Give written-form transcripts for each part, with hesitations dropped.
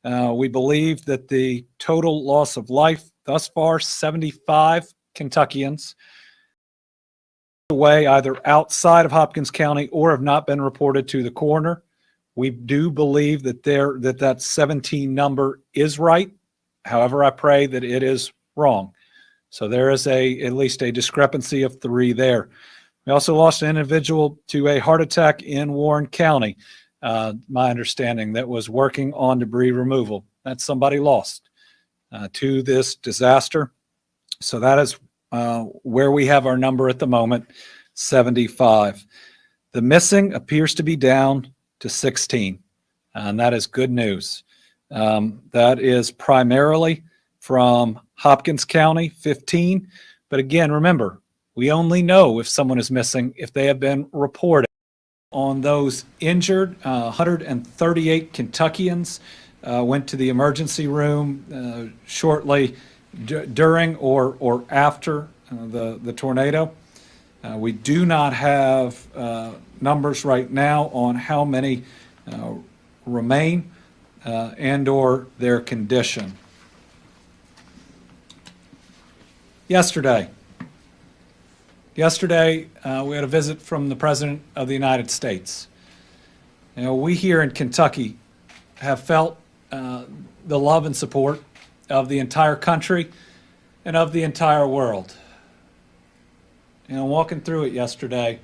We believe that the total loss of life thus far, 75 Kentuckians away either outside of Hopkins County or have not been reported to the coroner. We do believe that that 17 number is right. However, I pray that it is wrong. So there is at least a discrepancy of 3 there. We also lost an individual to a heart attack in Warren County, my understanding, that was working on debris removal. That's somebody lost to this disaster. So that is where we have our number at the moment, 75. The missing appears to be down to 16, and that is good news. That is primarily from Hopkins County, 15. But again, remember, we only know if someone is missing if they have been reported. On those injured, 138 Kentuckians went to the emergency room shortly during or after the tornado. We do not have numbers right now on how many remain and or their condition. Yesterday, we had a visit from the President of the United States. You know, we here in Kentucky have felt the love and support of the entire country and of the entire world. You know, walking through it yesterday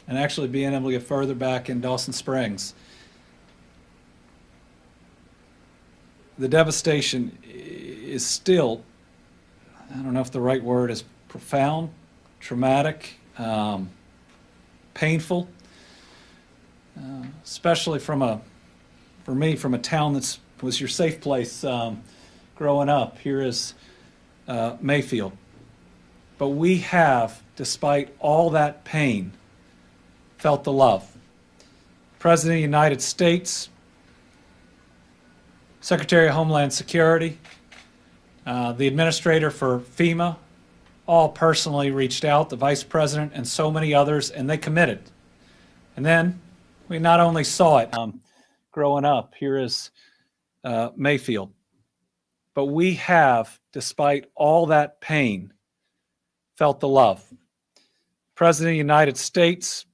and actually being able to get further back in Dawson Springs, the devastation is still, I don't know if the right word is profound, traumatic, painful, especially for me, from a town that was your safe place growing up. Here is Mayfield. But we have, despite all that pain, felt the love. President of the United States, Secretary of Homeland Security, the administrator for FEMA, all personally reached out, the vice president and so many others, and they committed. And then we not only saw it growing up, here is Mayfield, but we have, despite all that pain, felt the love. President of the United States,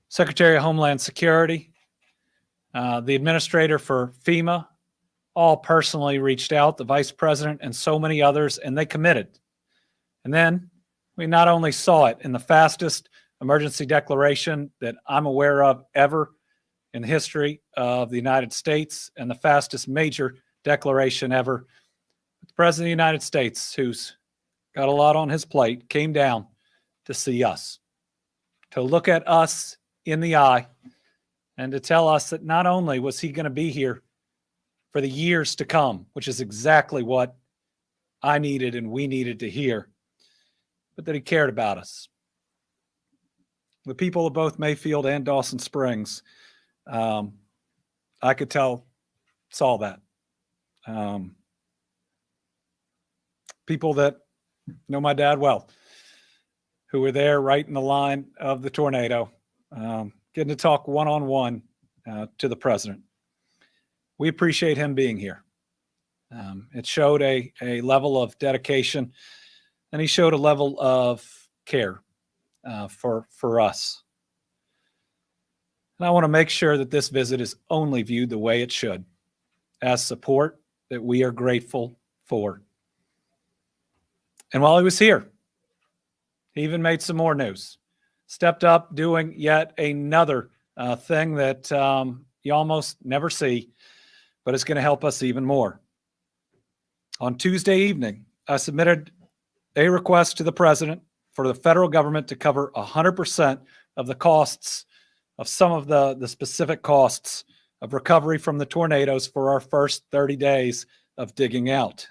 Secretary of Homeland Security, the administrator for FEMA, all personally reached out, the vice president and so many others, and they committed. And then we not only saw it in the fastest emergency declaration that I'm aware of ever in the history of the United States and the fastest major declaration ever, the President of the United States, who's got a lot on his plate, came down to see us, to look at us in the eye and to tell us that not only was he going to be here for the years to come, which is exactly what I needed and we needed to hear, but that he cared about us. The people of both Mayfield and Dawson Springs, I could tell, saw that. People that know my dad well, who were there right in the line of the tornado, getting to talk one-on-one to the president. We appreciate him being here. It showed a level of dedication, and he showed a level of care for us. And I want to make sure that this visit is only viewed the way it should, as support that we are grateful for. And while he was here, he even made some more news. Stepped up doing yet another thing that you almost never see, but it's going to help us even more. On Tuesday evening, I submitted a request to the president for the federal government to cover 100% of the costs of some of the specific costs of recovery from the tornadoes for our first 30 days of digging out.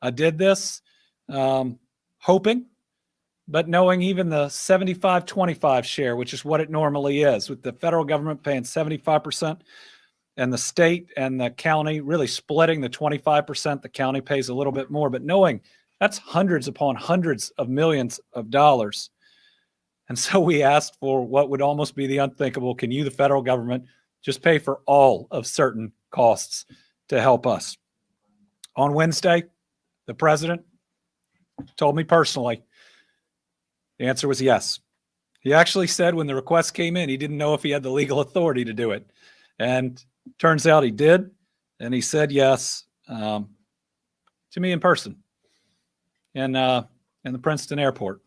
I did this hoping, but knowing even the 75-25 share, which is what it normally is, with the federal government paying 75% and the state and the county really splitting the 25%, the county pays a little bit more, but knowing that's hundreds upon hundreds of millions of dollars. And so we asked for what would almost be the unthinkable. Can you, the federal government, just pay for all of certain costs to help us. On Wednesday, the president told me personally, the answer was yes. He actually said when the request came in, he didn't know if he had the legal authority to do it. And turns out he did. And he said yes to me in person in the Princeton airport.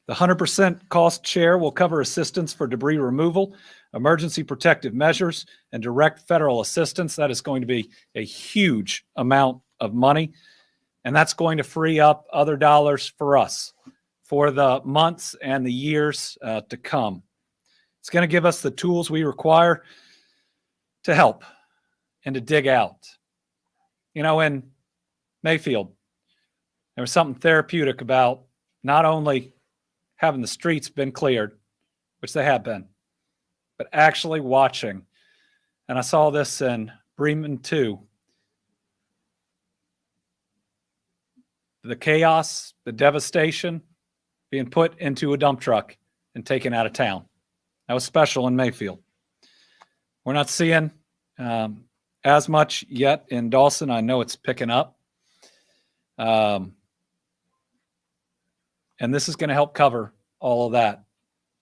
The 100% cost share will cover assistance for debris removal, emergency protective measures, and direct federal assistance. That is going to be a huge amount of money. And that's going to free up other dollars for us for the months and the years to come. It's going to give us the tools we require to help and to dig out. You know, in Mayfield, there was something therapeutic about not only having the streets been cleared, which they have been, but actually watching. And I saw this in Bremen too. The chaos, the devastation being put into a dump truck and taken out of town. That was special in Mayfield. We're not seeing as much yet in Dawson. I know it's picking up. And this is going to help cover all of that.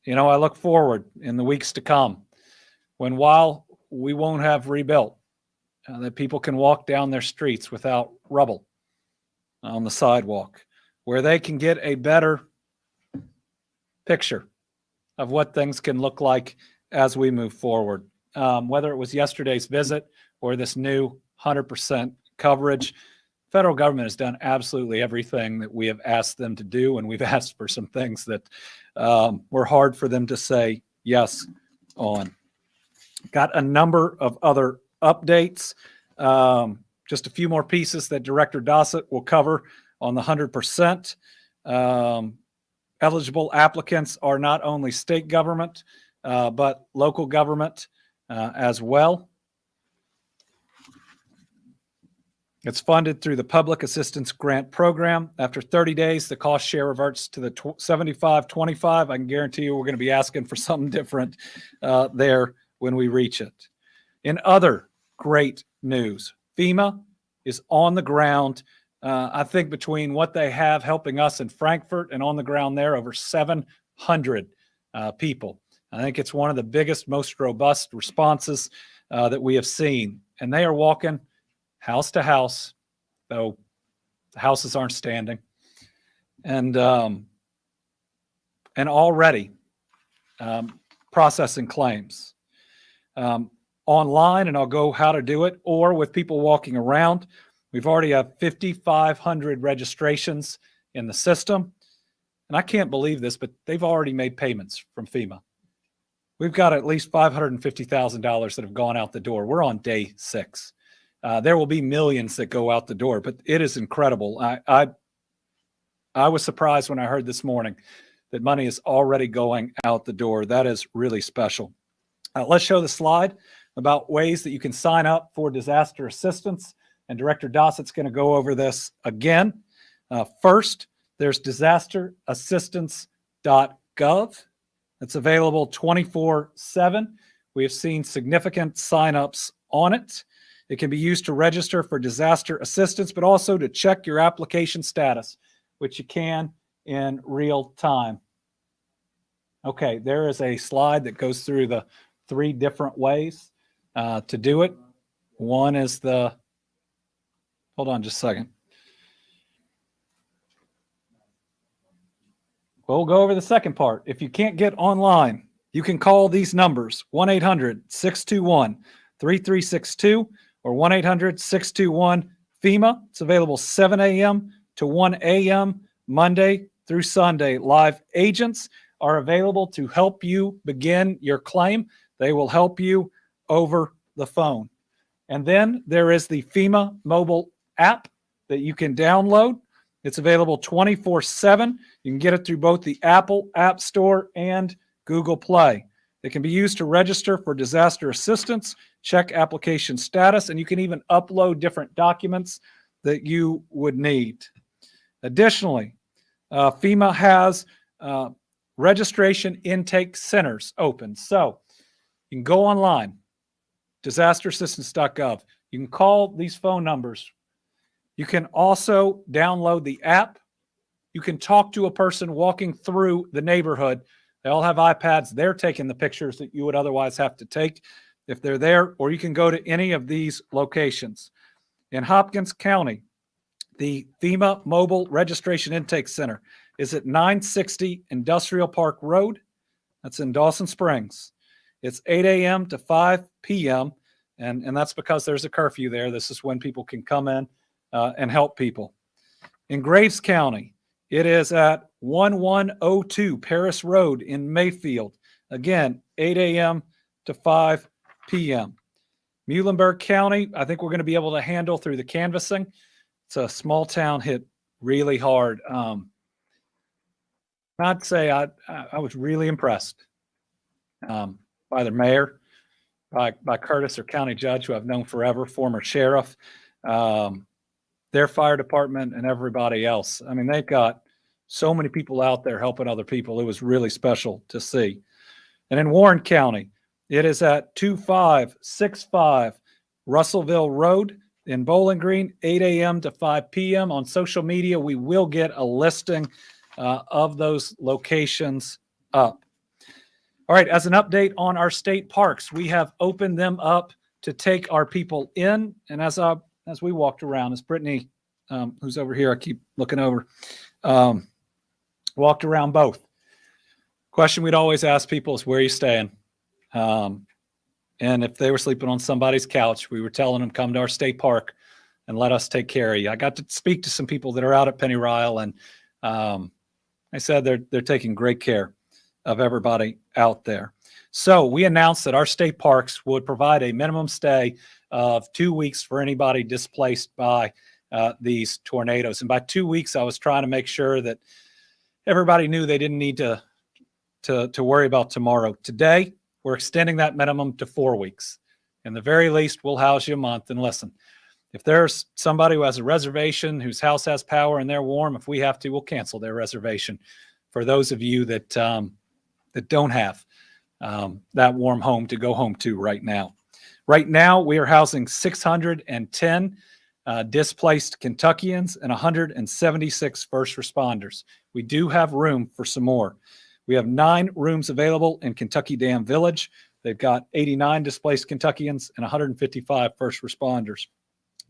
You know, I look forward in the weeks to come when, while we won't have rebuilt, that people can walk down their streets without rubble on the sidewalk, where they can get a better picture of what things can look like as we move forward. Whether it was yesterday's visit or this new 100% coverage, federal government has done absolutely everything that we have asked them to do, and we've asked for some things that were hard for them to say yes on. Got a number of other updates. Just a few more pieces that Director Dossett will cover on the 100%. Eligible applicants are not only state government, but local government as well. It's funded through the Public Assistance Grant Program. After 30 days, the cost share reverts to the 75-25. I can guarantee you we're going to be asking for something different there when we reach it. In other great news, FEMA is on the ground. I think between what they have helping us in Frankfurt and on the ground there, over 700 people. I think it's one of the biggest, most robust responses that we have seen. And they are walking house to house, though the houses aren't standing, and already processing claims online, and I'll go how to do it, or with people walking around. We've already have 5,500 registrations in the system, and I can't believe this, but they've already made payments from FEMA. We've got at least $550,000 that have gone out the door. We're on day 6. There will be millions that go out the door, but it is incredible. I was surprised when I heard this morning that money is already going out the door. That is really special. Let's show the slide about ways that you can sign up for disaster assistance, and Director Dossett's going to go over this again. First, there's disasterassistance.gov. It's available 24/7. We have seen significant signups on it. It can be used to register for disaster assistance, but also to check your application status, which you can in real time. Okay, there is a slide that goes through the 3 different ways to do it. One is the, hold on just a second. Well, we'll go over the second part. If you can't get online, you can call these numbers, 1-800-621-3362 or 1-800-621-FEMA. It's available 7 a.m. to 1 a.m. Monday through Sunday. Live agents are available to help you begin your claim. They will help you over the phone. And then there is the FEMA mobile app that you can download. It's available 24/7. You can get it through both the Apple App Store and Google Play. It can be used to register for disaster assistance, check application status, and you can even upload different documents that you would need. Additionally, FEMA has registration intake centers open. So you can go online, disasterassistance.gov. You can call these phone numbers. You can also download the app. You can talk to a person walking through the neighborhood. They all have iPads. They're taking the pictures that you would otherwise have to take if they're there, or you can go to any of these locations. In Hopkins County, the FEMA Mobile Registration Intake Center is at 960 Industrial Park Road. That's in Dawson Springs. It's 8 a.m. to 5 p.m., and that's because there's a curfew there. This is when people can come in and help people. In Graves County, it is at 1102 Paris Road in Mayfield. Again, 8 a.m. to 5 p.m. Muhlenberg County, I think we're going to be able to handle through the canvassing. It's a small town hit really hard. I'd say I was really impressed by the mayor, by Curtis, our county judge, who I've known forever, former sheriff, their fire department, and everybody else. I mean, they've got so many people out there helping other people. It was really special to see. And in Warren County, it is at 2565 Russellville Road in Bowling Green, 8 a.m. to 5 p.m. On social media, we will get a listing of those locations up. All right, as an update on our state parks, we have opened them up to take our people in. And as we walked around, as Brittany, who's over here, I keep looking over, walked around both. Question we'd always ask people is, where are you staying? And if they were sleeping on somebody's couch, we were telling them, come to our state park and let us take care of you. I got to speak to some people that are out at Penny Ryle, and I said they're taking great care of everybody out there. So we announced that our state parks would provide a minimum stay of 2 weeks for anybody displaced by these tornadoes. And by 2 weeks, I was trying to make sure that everybody knew they didn't need to worry about tomorrow. Today, we're extending that minimum to 4 weeks. In the very least, we'll house you a month. And listen, if there's somebody who has a reservation, whose house has power and they're warm, if we have to, we'll cancel their reservation. For those of you that don't have that warm home to go home to right now. Right now, we are housing 610 displaced Kentuckians and 176 first responders. We do have room for some more. We have 9 rooms available in Kentucky Dam Village. They've got 89 displaced Kentuckians and 155 first responders.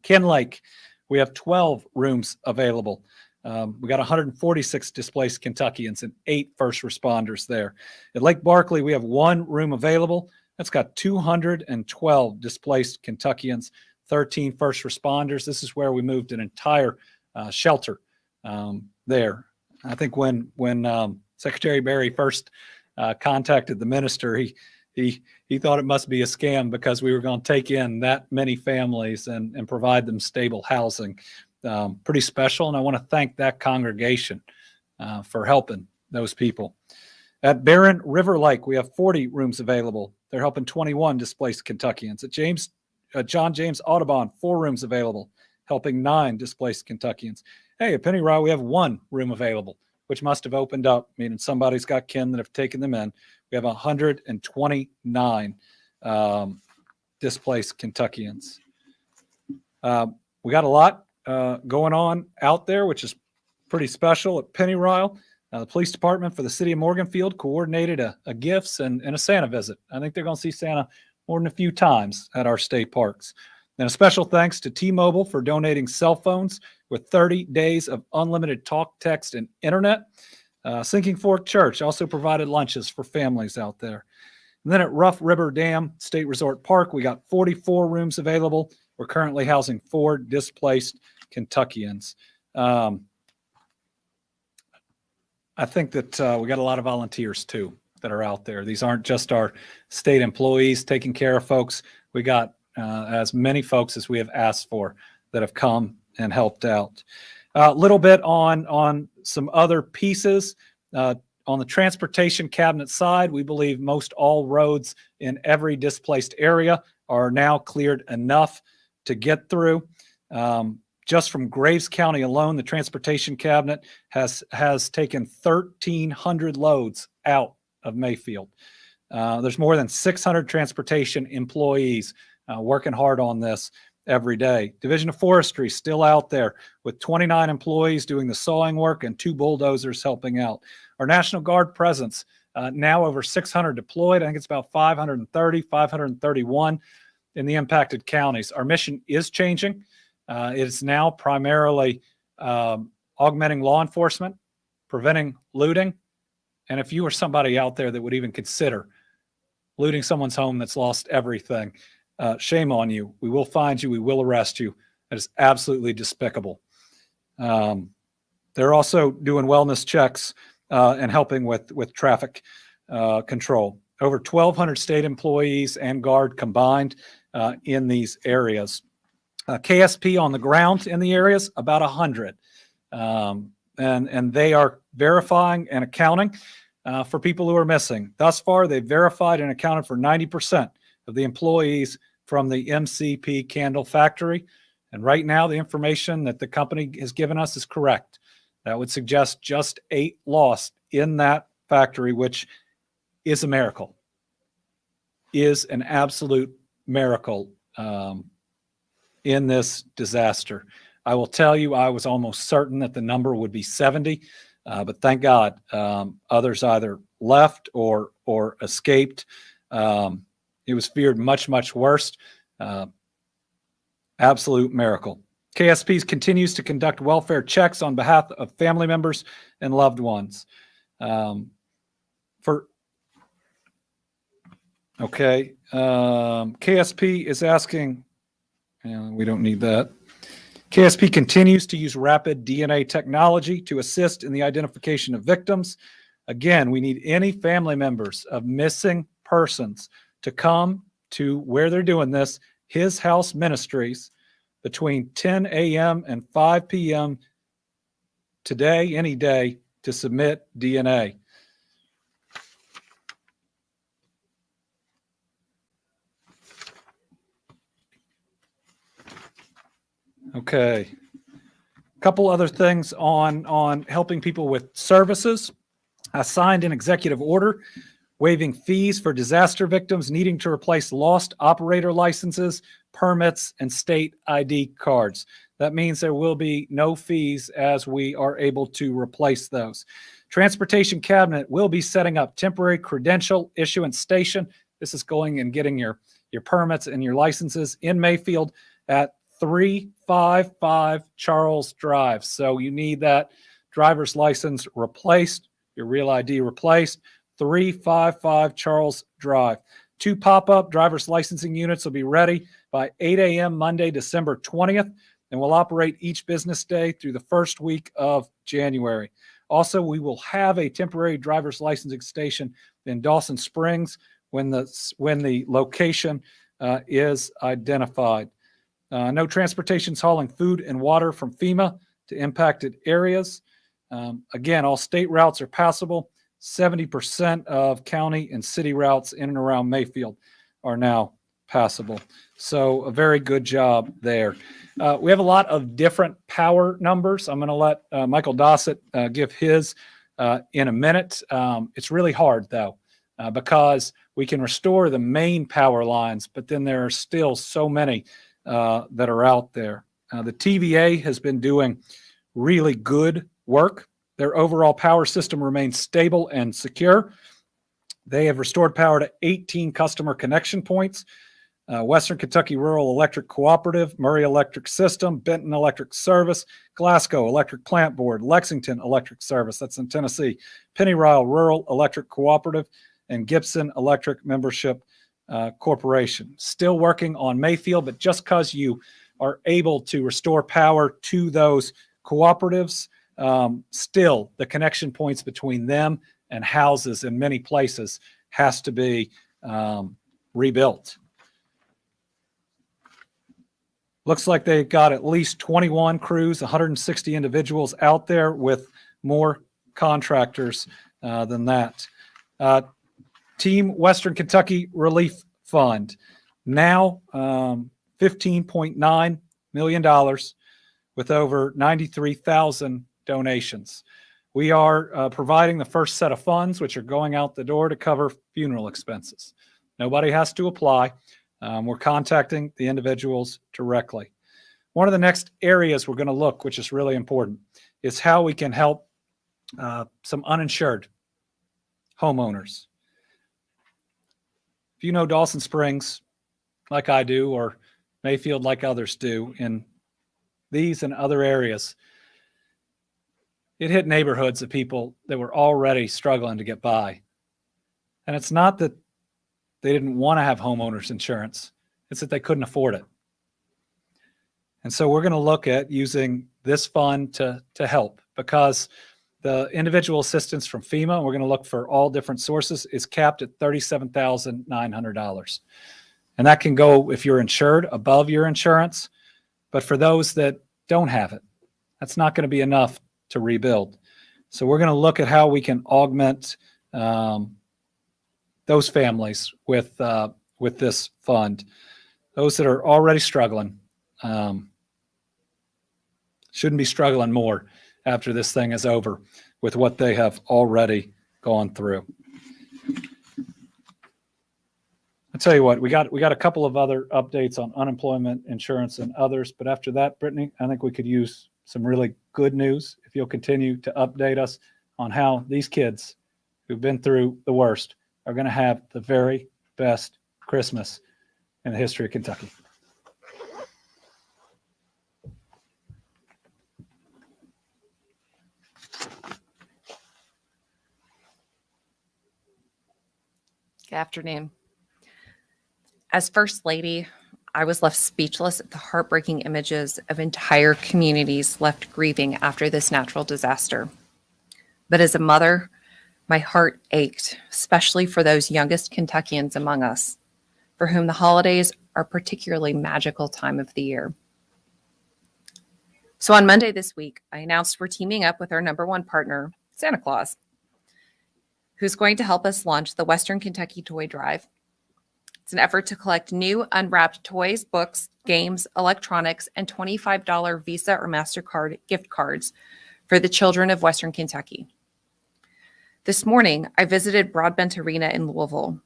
Ken Lake, we have 12 rooms available. We got 146 displaced Kentuckians and 8 first responders there. At Lake Barkley, we have 1 room available. That's got 212 displaced Kentuckians, 13 first responders. This is where we moved an entire shelter there. I think when Secretary Berry first contacted the minister, he thought it must be a scam because we were going to take in that many families and provide them stable housing. Pretty special, and I want to thank that congregation for helping those people. At Barren River Lake, we have 40 rooms available. They're helping 21 displaced Kentuckians. At John James Audubon, 4 rooms available, helping 9 displaced Kentuckians. Hey, at Penny Ryle, we have 1 room available, which must have opened up, meaning somebody's got kin that have taken them in. We have 129 displaced Kentuckians. We got a lot going on out there, which is pretty special. At Penny Ryle, the police department for the city of Morganfield coordinated a gifts and a Santa visit. I think they're going to see Santa more than a few times at our state parks. And a special thanks to T-Mobile for donating cell phones with 30 days of unlimited talk, text, and internet. Sinking Fork Church also provided lunches for families out there. And then at Rough River Dam State Resort Park, we got 44 rooms available. We're currently housing 4 displaced Kentuckians. I think that we got a lot of volunteers too that are out there. These aren't just our state employees taking care of folks. We got as many folks as we have asked for that have come and helped out. A little bit on some other pieces. On the transportation cabinet side, we believe most all roads in every displaced area are now cleared enough to get through. Just from Graves County alone, the transportation cabinet has taken 1,300 loads out of Mayfield. There's more than 600 transportation employees working hard on this every day. Division of Forestry still out there with 29 employees doing the sawing work and 2 bulldozers helping out. Our National Guard presence, now over 600 deployed. I think it's about 530, 531 in the impacted counties. Our mission is changing. It's now primarily augmenting law enforcement, preventing looting. And if you are somebody out there that would even consider looting someone's home that's lost everything, shame on you. We will find you. We will arrest you. That is absolutely despicable. They're also doing wellness checks and helping with traffic control. Over 1,200 state employees and Guard combined in these areas. KSP on the ground in the areas, about 100. And they are verifying and accounting for people who are missing. Thus far, they've verified and accounted for 90% of the employees from the MCP candle factory. And right now, the information that the company has given us is correct. That would suggest just 8 lost in that factory, which is a miracle, is an absolute miracle in this disaster. I will tell you, I was almost certain that the number would be 70, but thank God others either left or escaped. It was feared much, much worse. Absolute miracle. KSP continues to conduct welfare checks on behalf of family members and loved ones. KSP is asking, we don't need that. KSP continues to use rapid DNA technology to assist in the identification of victims. Again, we need any family members of missing persons to come to where they're doing this, His House Ministries, between 10 a.m. and 5 p.m. today, any day, to submit DNA. Okay. A couple other things on helping people with services. I signed an executive order waiving fees for disaster victims needing to replace lost operator licenses, permits, and state ID cards. That means there will be no fees as we are able to replace those. Transportation Cabinet will be setting up temporary credential issuance station. This is going and getting your permits and your licenses in Mayfield at 355 Charles Drive. So you need that driver's license replaced, your real ID replaced, 355 Charles Drive. 2 pop-up driver's licensing units will be ready by 8 a.m. Monday, December 20th, and will operate each business day through the first week of January. Also, we will have a temporary driver's licensing station in Dawson Springs when the location is identified. No transportations hauling food and water from FEMA to impacted areas. Again, all state routes are passable. 70% of county and city routes in and around Mayfield are now passable. So a very good job there. We have a lot of different power numbers. I'm going to let Michael Dossett give his in a minute. It's really hard, though, because we can restore the main power lines, but then there are still so many that are out there. The TVA has been doing really good work. Their overall power system remains stable and secure. They have restored power to 18 customer connection points. Western Kentucky Rural Electric Cooperative, Murray Electric System, Benton Electric Service, Glasgow Electric Plant Board, Lexington Electric Service, that's in Tennessee, Pennyrile Rural Electric Cooperative, and Gibson Electric Membership Corporation. Still working on Mayfield, but just because you are able to restore power to those cooperatives, still the connection points between them and houses in many places has to be rebuilt. Looks like they got at least 21 crews, 160 individuals out there with more contractors than that. Team Western Kentucky Relief Fund, now $15.9 million with over 93,000 donations. We are providing the first set of funds, which are going out the door to cover funeral expenses. Nobody has to apply. We're contacting the individuals directly. One of the next areas we're going to look, which is really important, is how we can help some uninsured homeowners. If you know Dawson Springs like I do, or Mayfield like others do, in these and other areas, it hit neighborhoods of people that were already struggling to get by. And it's not that they didn't want to have homeowners insurance, it's that they couldn't afford it. And so we're going to look at using this fund to help, because the individual assistance from FEMA, we're going to look for all different sources, is capped at $37,900. And that can go, if you're insured, above your insurance. But for those that don't have it, that's not going to be enough to rebuild. So we're going to look at how we can augment those families with this fund. Those that are already struggling shouldn't be struggling more after this thing is over with what they have already gone through. I'll tell you what, we got a couple of other updates on unemployment insurance and others, but after that, Brittany, I think we could use some really good news if you'll continue to update us on how these kids who've been through the worst are going to have the very best Christmas in the history of Kentucky. Good afternoon. As First Lady, I was left speechless at the heartbreaking images of entire communities left grieving after this natural disaster. But as a mother, my heart ached, especially for those youngest Kentuckians among us, for whom the holidays are a particularly magical time of the year. So on Monday this week, I announced we're teaming up with our number one partner, Santa Claus, who's going to help us launch the Western Kentucky Toy Drive. It's an effort to collect new unwrapped toys, books, games, electronics, and $25 Visa or MasterCard gift cards for the children of Western Kentucky. This morning, I visited Broadbent Arena in Louisville,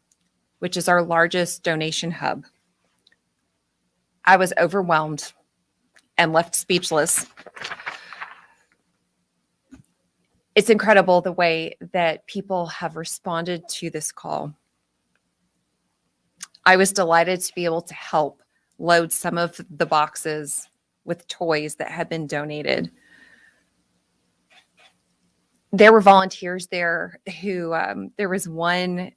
which is our largest donation hub. I was overwhelmed and left speechless. It's incredible the way that people have responded to this call. I was delighted to be able to help load some of the boxes with toys that had been donated. There were volunteers there who, there was one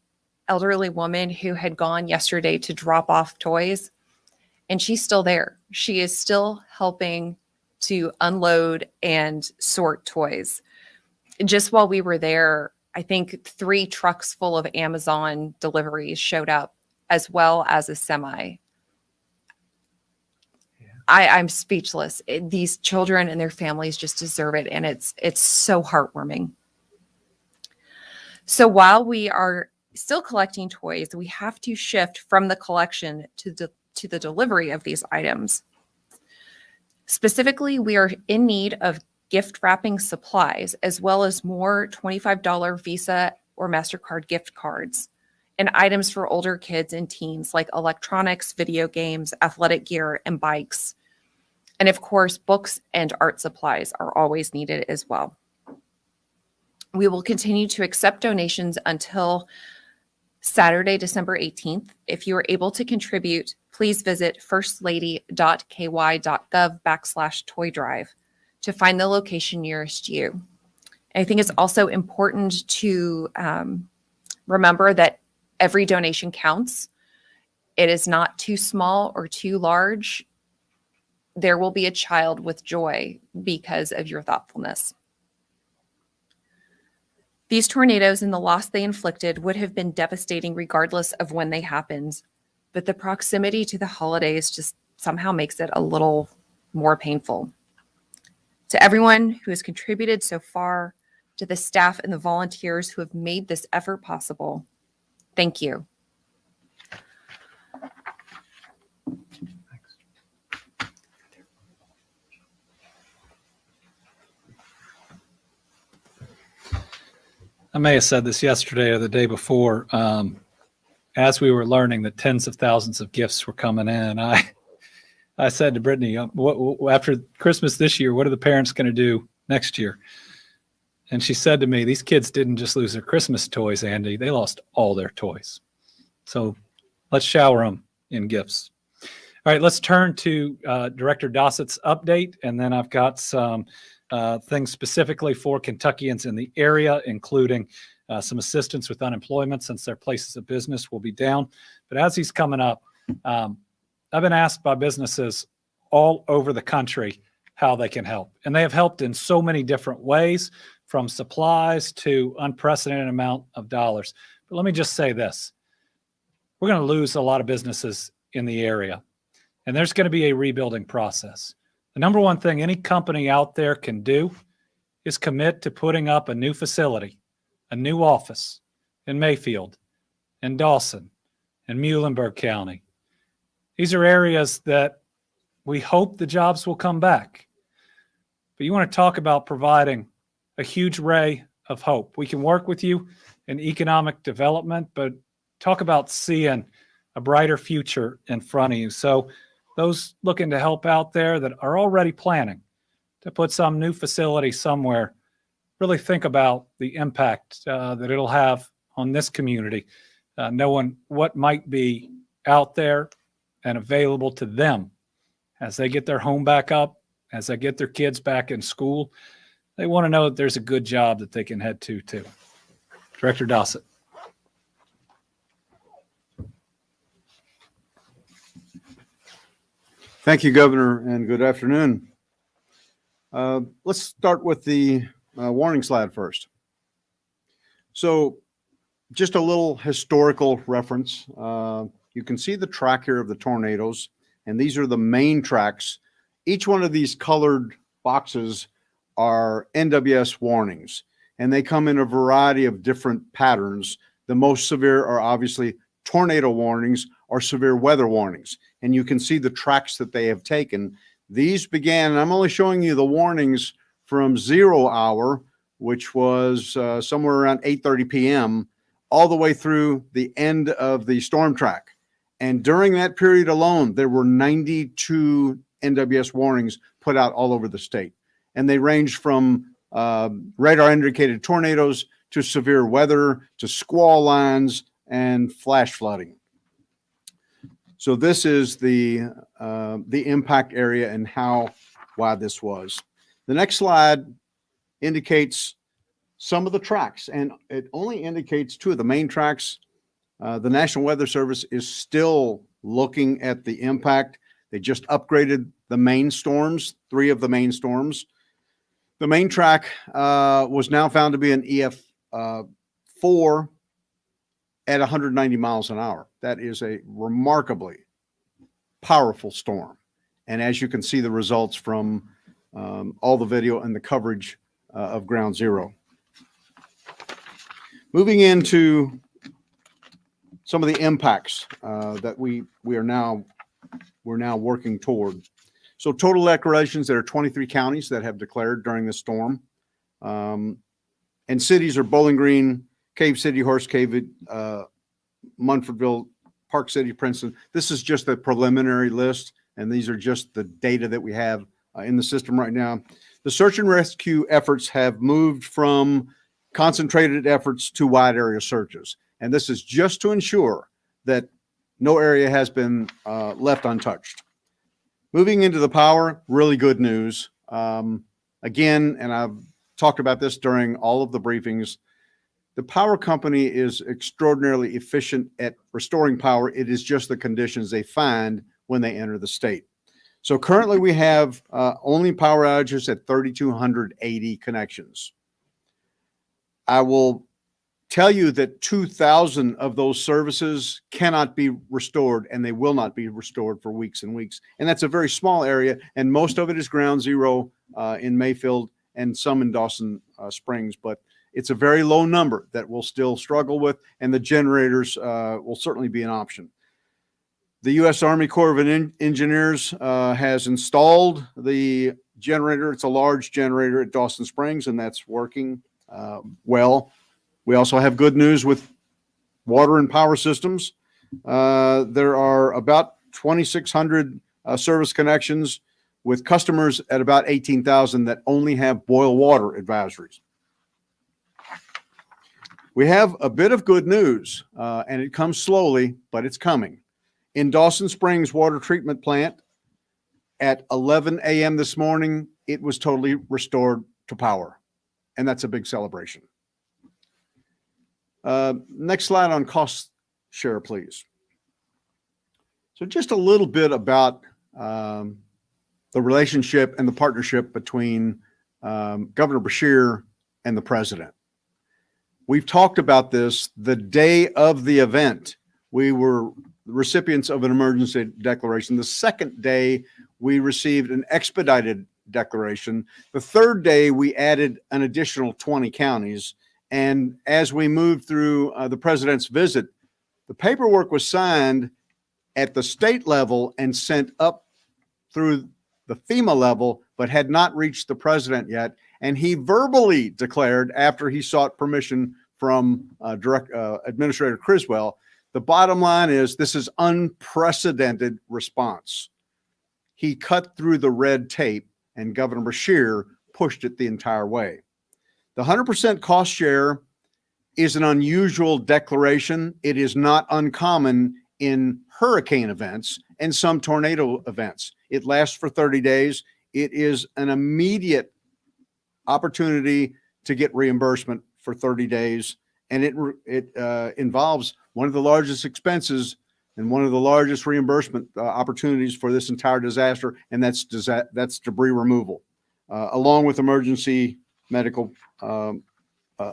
elderly woman who had gone yesterday to drop off toys, and she's still there. She is still helping to unload and sort toys. Just while we were there, I think 3 trucks full of Amazon deliveries showed up, as well as a semi. I'm speechless. These children and their families just deserve it, and it's so heartwarming. So while we are still collecting toys, we have to shift from the collection to the delivery of these items. Specifically, we are in need of gift wrapping supplies, as well as more $25 Visa or MasterCard gift cards, and items for older kids and teens like electronics, video games, athletic gear, and bikes. And of course, books and art supplies are always needed as well. We will continue to accept donations until Saturday, December 18th. If you are able to contribute, please visit firstlady.ky.gov/toy drive to find the location nearest you. I think it's also important to remember that every donation counts. It is not too small or too large. There will be a child with joy because of your thoughtfulness. These tornadoes and the loss they inflicted would have been devastating regardless of when they happened, but the proximity to the holidays just somehow makes it a little more painful. To everyone who has contributed so far, to the staff and the volunteers who have made this effort possible, thank you. I may have said this yesterday or the day before, and as we were learning that tens of thousands of gifts were coming in, I said to Brittany, after Christmas this year, what are the parents going to do next year? And she said to me, these kids didn't just lose their Christmas toys, Andy. They lost all their toys. So let's shower them in gifts. All right, let's turn to Director Dossett's update. And then I've got some things specifically for Kentuckians in the area, including some assistance with unemployment since their places of business will be down. But as he's coming up, I've been asked by businesses all over the country how they can help. And they have helped in so many different ways, from supplies to unprecedented amount of dollars. But let me just say this. We're going to lose a lot of businesses in the area, and there's going to be a rebuilding process. The number one thing any company out there can do is commit to putting up a new facility, a new office in Mayfield, in Dawson, in Muhlenberg County. These are areas that we hope the jobs will come back. But you want to talk about providing a huge ray of hope. We can work with you in economic development, but talk about seeing a brighter future in front of you. So those looking to help out there that are already planning to put some new facility somewhere, really think about the impact that it'll have on this community, knowing what might be out there and available to them as they get their home back up, as they get their kids back in school. They want to know that there's a good job that they can head to too. Director Dossett. Thank you, Governor, and good afternoon. Let's start with the warning slide first. So just a little historical reference. You can see the track here of the tornadoes, and these are the main tracks. Each one of these colored boxes are NWS warnings, and they come in a variety of different patterns. The most severe are obviously tornado warnings or severe weather warnings, and you can see the tracks that they have taken. These began, and I'm only showing you the warnings from 0 hour, which was somewhere around 8:30 p.m., all the way through the end of the storm track. And during that period alone, there were 92 NWS warnings put out all over the state. And they range from radar indicated tornadoes to severe weather to squall lines and flash flooding. So this is the impact area and how wide this was. The next slide indicates some of the tracks, and it only indicates two of the main tracks. The National Weather Service is still looking at the impact. They just upgraded the main storms, 3 of the main storms. The main track was now found to be an EF4 at 190 miles an hour. That is a remarkably powerful storm. And as you can see the results from all the video and the coverage of Ground Zero. Moving into some of the impacts that we're now working toward. So total declarations, there are 23 counties that have declared during the storm. And cities are Bowling Green, Cave City, Horse Cave, Munfordville, Park City, Princeton. This is just a preliminary list, and these are just the data that we have in the system right now. The search and rescue efforts have moved from concentrated efforts to wide area searches. And this is just to ensure that no area has been left untouched. Moving into the power, really good news. Again, and I've talked about this during all of the briefings, the power company is extraordinarily efficient at restoring power. It is just the conditions they find when they enter the state. So currently we have only power outages at 3,280 connections. I will tell you that 2,000 of those services cannot be restored, and they will not be restored for weeks and weeks. And that's a very small area, and most of it is Ground Zero in Mayfield and some in Dawson Springs. But it's a very low number that we'll still struggle with, and the generators will certainly be an option. The U.S. Army Corps of Engineers has installed the generator. It's a large generator at Dawson Springs, and that's working well. We also have good news with water and power systems. There are about 2,600 service connections with customers at about 18,000 that only have boil water advisories. We have a bit of good news, and it comes slowly, but it's coming. In Dawson Springs Water Treatment Plant, at 11 a.m. this morning, it was totally restored to power, and that's a big celebration. Next slide on cost share, please. So just a little bit about the relationship and the partnership between Governor Beshear and the president. We've talked about this the day of the event. We were recipients of an emergency declaration. The second day, we received an expedited declaration. The third day, we added an additional 20 counties. And as we moved through the president's visit, the paperwork was signed at the state level and sent up through the FEMA level, but had not reached the president yet. And he verbally declared, after he sought permission from Administrator Criswell, the bottom line is this is unprecedented response. He cut through the red tape, and Governor Beshear pushed it the entire way. The 100% cost share is an unusual declaration. It is not uncommon in hurricane events and some tornado events. It lasts for 30 days. It is an immediate opportunity to get reimbursement for 30 days. And it involves one of the largest expenses and one of the largest reimbursement opportunities for this entire disaster, and that's debris removal, along with emergency medical,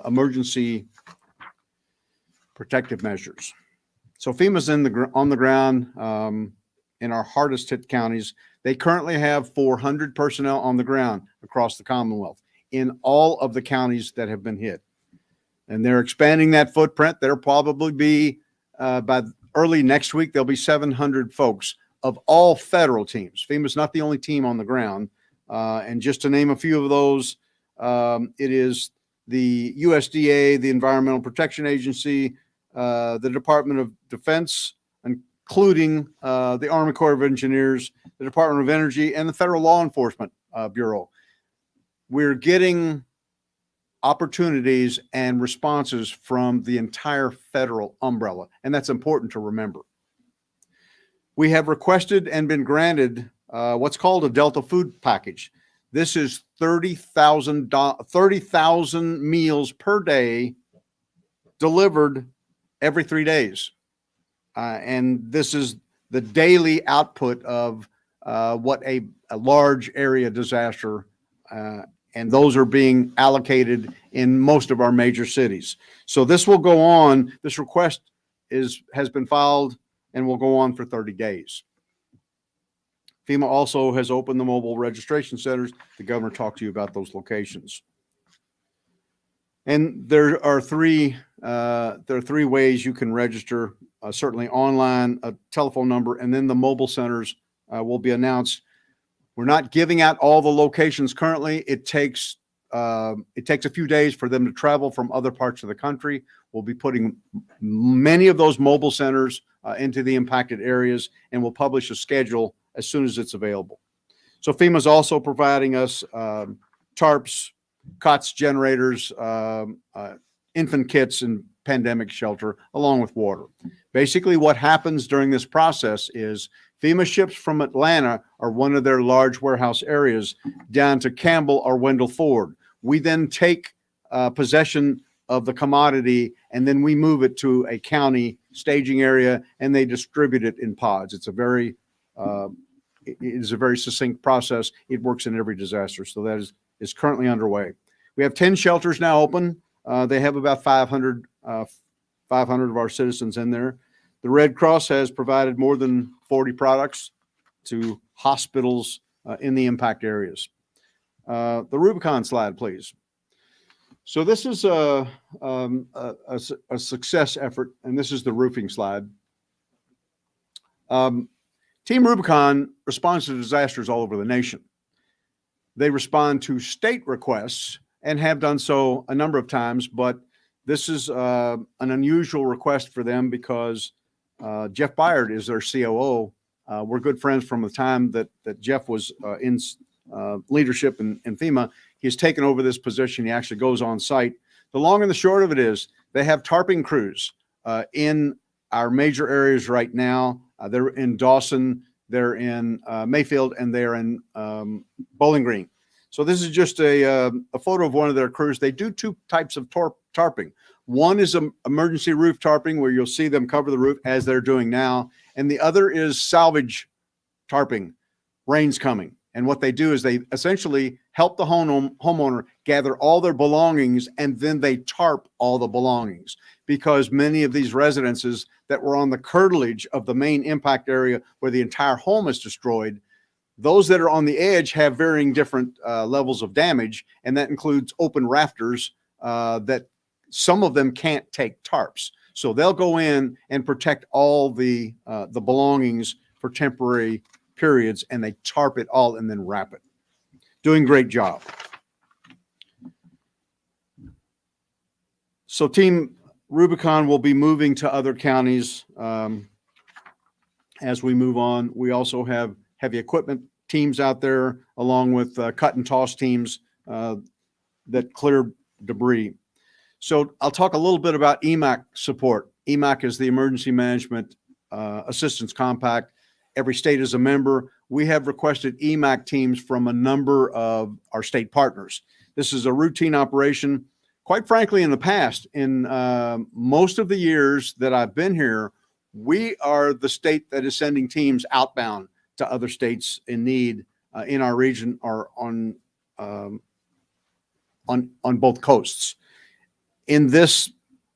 emergency protective measures. So FEMA's on the ground in our hardest hit counties. They currently have 400 personnel on the ground across the Commonwealth in all of the counties that have been hit. And they're expanding that footprint. There'll probably be, by early next week, there'll be 700 folks of all federal teams. FEMA's not the only team on the ground. And just to name a few of those, it is the USDA, the Environmental Protection Agency, the Department of Defense, including the Army Corps of Engineers, the Department of Energy, and the Federal Law Enforcement Bureau. We're getting opportunities and responses from the entire federal umbrella, and that's important to remember. We have requested and been granted what's called a Delta Food Package. This is 30,000 meals per day delivered every 3 days. And this is the daily output of what a large area disaster, and those are being allocated in most of our major cities. So this will go on. This request has been filed and will go on for 30 days. FEMA also has opened the mobile registration centers. The governor talked to you about those locations. And there are three ways you can register, certainly online, a telephone number, and then the mobile centers will be announced. We're not giving out all the locations currently. It takes a few days for them to travel from other parts of the country. We'll be putting many of those mobile centers into the impacted areas, and we'll publish a schedule as soon as it's available. So FEMA's also providing us tarps, COTS generators, infant kits, and pandemic shelter, along with water. Basically, what happens during this process is FEMA ships from Atlanta or one of their large warehouse areas down to Campbell or Wendell Ford. We then take possession of the commodity, and then we move it to a county staging area, and they distribute it in pods. It is a very succinct process. It works in every disaster. So that is currently underway. We have 10 shelters now open. They have about 500 of our citizens in there. The Red Cross has provided more than 40 products to hospitals in the impact areas. The Rubicon slide, please. So this is a success effort, and this is the roofing slide. Team Rubicon responds to disasters all over the nation. They respond to state requests and have done so a number of times, but this is an unusual request for them because Jeff Byard is their COO. We're good friends from the time that Jeff was in leadership in FEMA. He's taken over this position. He actually goes on site. The long and the short of it is they have tarping crews in our major areas right now. They're in Dawson, they're in Mayfield, and they're in Bowling Green. So this is just a photo of one of their crews. They do two types of tarping. One is emergency roof tarping, where you'll see them cover the roof as they're doing now. And the other is salvage tarping, rain's coming. And what they do is they essentially help the homeowner gather all their belongings, and then they tarp all the belongings, because many of these residences that were on the curtilage of the main impact area where the entire home is destroyed, those that are on the edge have varying different levels of damage. And that includes open rafters that some of them can't take tarps. So they'll go in and protect all the belongings for temporary periods, and they tarp it all and then wrap it. Doing a great job. So Team Rubicon will be moving to other counties as we move on. We also have heavy equipment teams out there, along with cut and toss teams that clear debris. So I'll talk a little bit about EMAC support. EMAC is the Emergency Management Assistance Compact. Every state is a member. We have requested EMAC teams from a number of our state partners. This is a routine operation. Quite frankly, in the past, in most of the years that I've been here, we are the state that is sending teams outbound to other states in need in our region or on both coasts. In this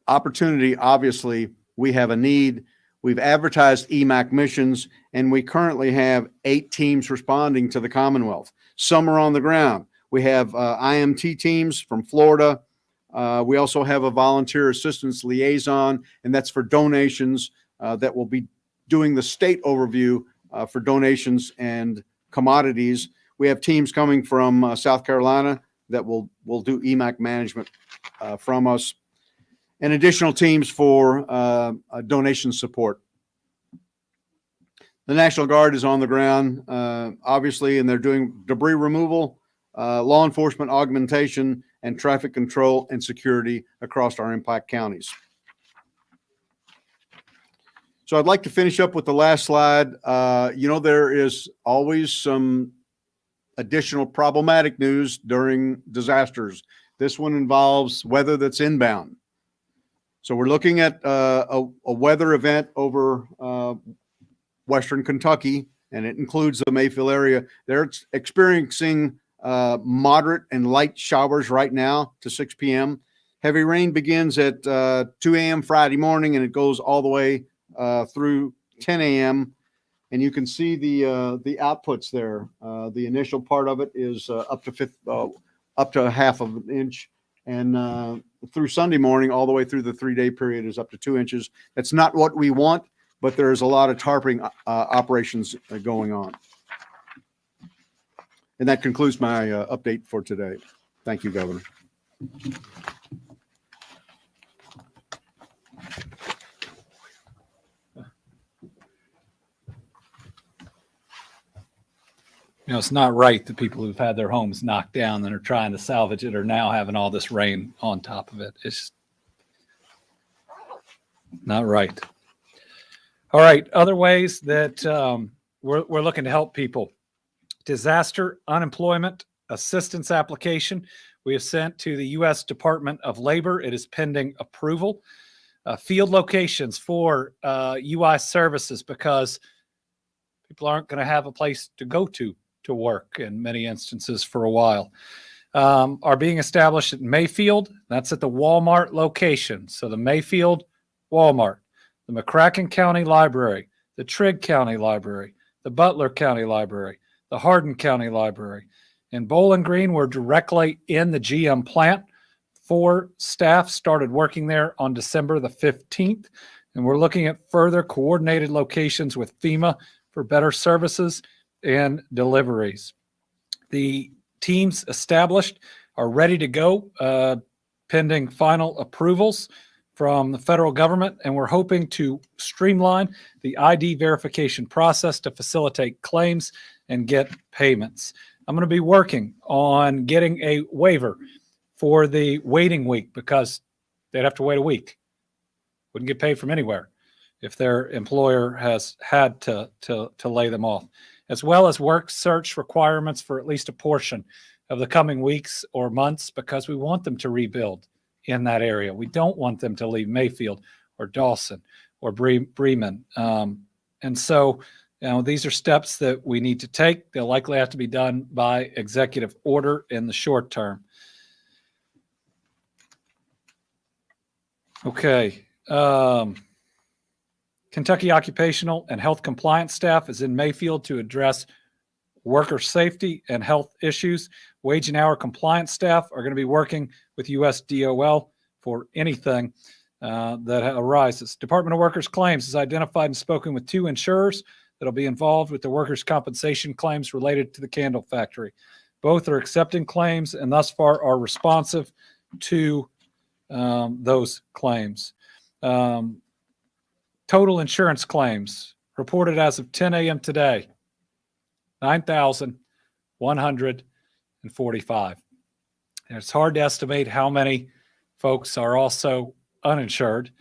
opportunity, obviously, we have a need. We've advertised EMAC missions, and we currently have 8 teams responding to the Commonwealth. Some are on the ground. We have IMT teams from Florida. We also have a volunteer assistance liaison, and that's for donations that will be doing the state overview for donations and commodities. We have teams coming from South Carolina that will do EMAC management from us, and additional teams for donation support. The National Guard is on the ground, obviously, and they're doing debris removal, law enforcement augmentation, and traffic control and security across our impact counties. So I'd like to finish up with the last slide. There is always some additional problematic news during disasters. This one involves weather that's inbound. So we're looking at a weather event over Western Kentucky, and it includes the Mayfield area. They're experiencing moderate and light showers right now to 6 p.m. Heavy rain begins at 2 a.m. Friday morning, and it goes all the way through 10 a.m. And you can see the outputs there. The initial part of it is up to a half of an inch, and through Sunday morning, all the way through the 3-day period, is up to 2 inches. That's not what we want, but there's a lot of tarping operations going on. And that concludes my update for today. Thank you, Governor. It's not right that people who've had their homes knocked down and are trying to salvage it are now having all this rain on top of it. It's not right. All right. Other ways that we're looking to help people. Disaster unemployment assistance application we have sent to the U.S. Department of Labor. It is pending approval. Field locations for UI services, because people aren't going to have a place to go to work in many instances for a while, are being established at Mayfield. That's at the Walmart location. So the Mayfield Walmart, the McCracken County Library, the Trigg County Library, the Butler County Library, the Hardin County Library. In Bowling Green, we're directly in the GM plant. 4 staff started working there on December the 15th, and we're looking at further coordinated locations with FEMA for better services and deliveries. The teams established are ready to go, pending final approvals from the federal government, and we're hoping to streamline the ID verification process to facilitate claims and get payments. I'm going to be working on getting a waiver for the waiting week because they'd have to wait a week. Wouldn't get paid from anywhere if their employer has had to lay them off, as well as work search requirements for at least a portion of the coming weeks or months because we want them to rebuild in that area. We don't want them to leave Mayfield or Dawson or Bremen. And so, these are steps that we need to take. They'll likely have to be done by executive order in the short term. Okay. Kentucky Occupational and Health Compliance staff is in Mayfield to address worker safety and health issues. Wage and hour compliance staff are going to be working with US DOL for anything that arises. Department of Workers Claims has identified and spoken with 2 insurers that'll be involved with the workers' compensation claims related to the candle factory. Both are accepting claims and thus far are responsive to those claims. Total insurance claims reported as of 10 a.m. today, 9,145. And it's hard to estimate how many folks are also uninsured.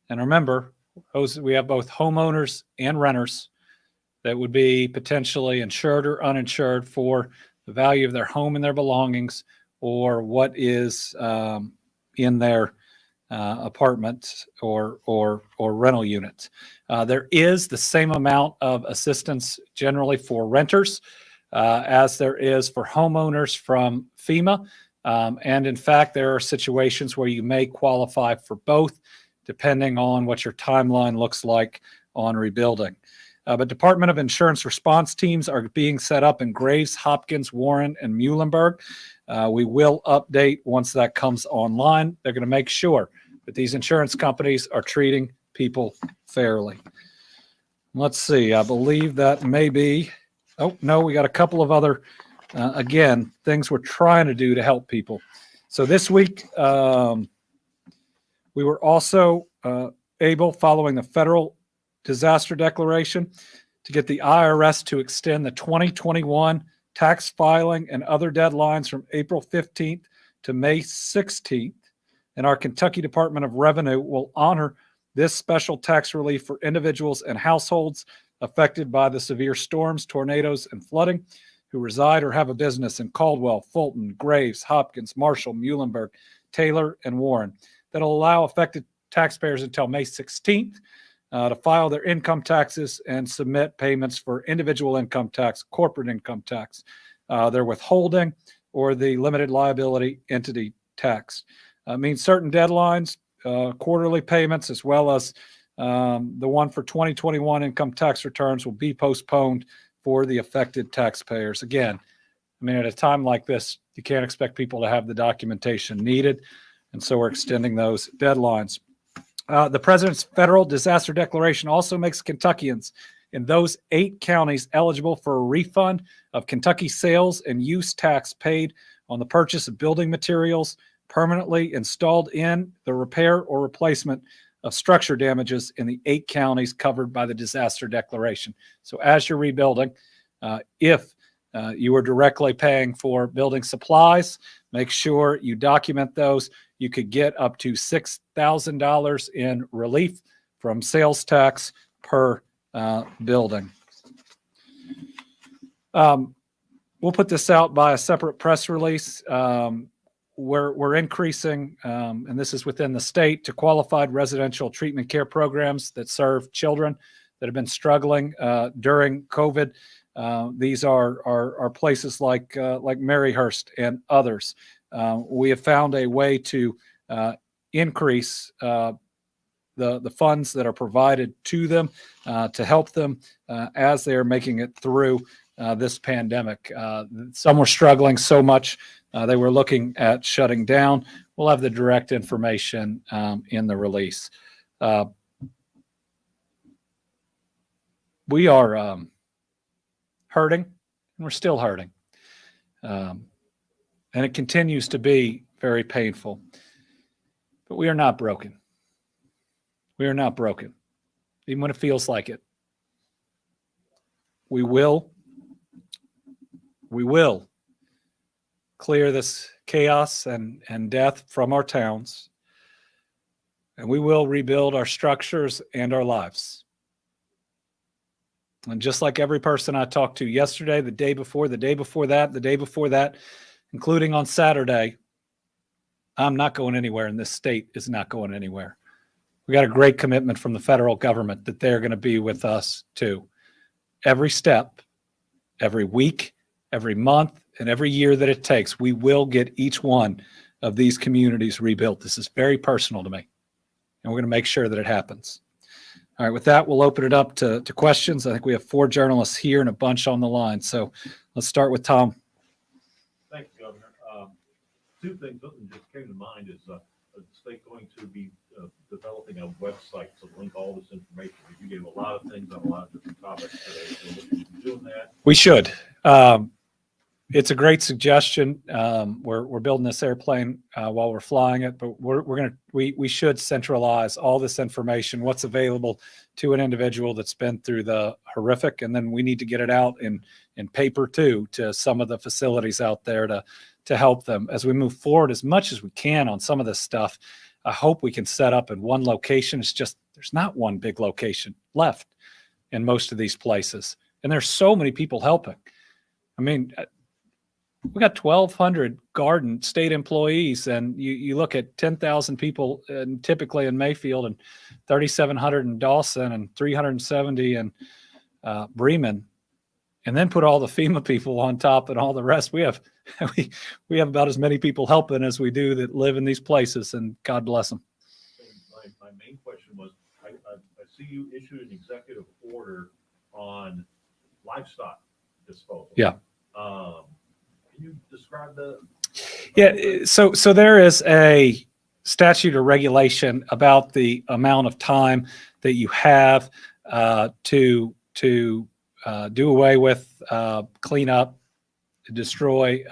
And remember, we have both homeowners and renters that would be potentially insured or uninsured for the value of their home and their belongings, or what is in their apartment or rental unit. There is the same amount of assistance generally for renters as there is for homeowners from FEMA. And in fact, there are situations where you may qualify for both, depending on what your timeline looks like on rebuilding. But Department of Insurance response teams are being set up in Graves, Hopkins, Warren, and Muhlenberg. We will update once that comes online. They're going to make sure that these insurance companies are treating people fairly. Let's see. I believe that may be, oh, no, we got a couple of other, again, things we're trying to do to help people. So this week, we were also able, following the federal disaster declaration, to get the IRS to extend the 2021 tax filing and other deadlines from April 15th to May 16th. And our Kentucky Department of Revenue will honor this special tax relief for individuals and households affected by the severe storms, tornadoes, and flooding who reside or have a business in Caldwell, Fulton, Graves, Hopkins, Marshall, Muhlenberg, Taylor, and Warren. That'll allow affected taxpayers until May 16th to file their income taxes and submit payments for individual income tax, corporate income tax, their withholding, or the limited liability entity tax. Means certain deadlines, quarterly payments, as well as the one for 2021 income tax returns will be postponed for the affected taxpayers. Again, I mean, at a time like this, you can't expect people to have the documentation needed, and so we're extending those deadlines. The President's federal disaster declaration also makes Kentuckians in those 8 counties eligible for a refund of Kentucky sales and use tax paid on the purchase of building materials permanently installed in the repair or replacement of structure damages in the 8 counties covered by the disaster declaration. So as you're rebuilding, if you are directly paying for building supplies, make sure you document those. You could get up to $6,000 in relief from sales tax per building. We'll put this out by a separate press release. We're increasing, and this is within the state, to qualified residential treatment care programs that serve children that have been struggling during COVID. These are places like Maryhurst and others. We have found a way to increase the funds that are provided to them to help them as they are making it through this pandemic. Some were struggling so much they were looking at shutting down. We'll have the direct information in the release. We are hurting, and we're still hurting. And it continues to be very painful. But we are not broken. We are not broken, even when it feels like it. We will clear this chaos and death from our towns, and we will rebuild our structures and our lives. And just like every person I talked to yesterday, the day before that, including on Saturday, I'm not going anywhere, and this state is not going anywhere. We got a great commitment from the federal government that they're going to be with us too. Every step, every week, every month, and every year that it takes, we will get each one of these communities rebuilt. This is very personal to me, and we're going to make sure that it happens. All right, with that, we'll open it up to questions. I think we have 4 journalists here and a bunch on the line. So let's start with Tom. Thank you, Governor. 2 things that just came to mind is the state going to be developing a website to link all this information. You gave a lot of things on a lot of different topics today. So we'll be doing that. We should. It's a great suggestion. We're building this airplane while we're flying it, but we should centralize all this information, what's available to an individual that's been through the horrific, and then we need to get it out in paper too to some of the facilities out there to help them as we move forward as much as we can on some of this stuff. I hope we can set up in one location. It's just there's not one big location left in most of these places, and there's so many people helping. I mean, we got 1,200 garden state employees, and you look at 10,000 people typically in Mayfield, and 3,700 in Dawson, and 370 in Bremen, and then put all the FEMA people on top and all the rest. We have about as many people helping as we do that live in these places, and God bless them. My main question was, I see you issued an executive order on livestock disposal. Yeah. Can you describe the? Yeah, so there is a statute or regulation about the amount of time that you have to do away with, clean up, destroy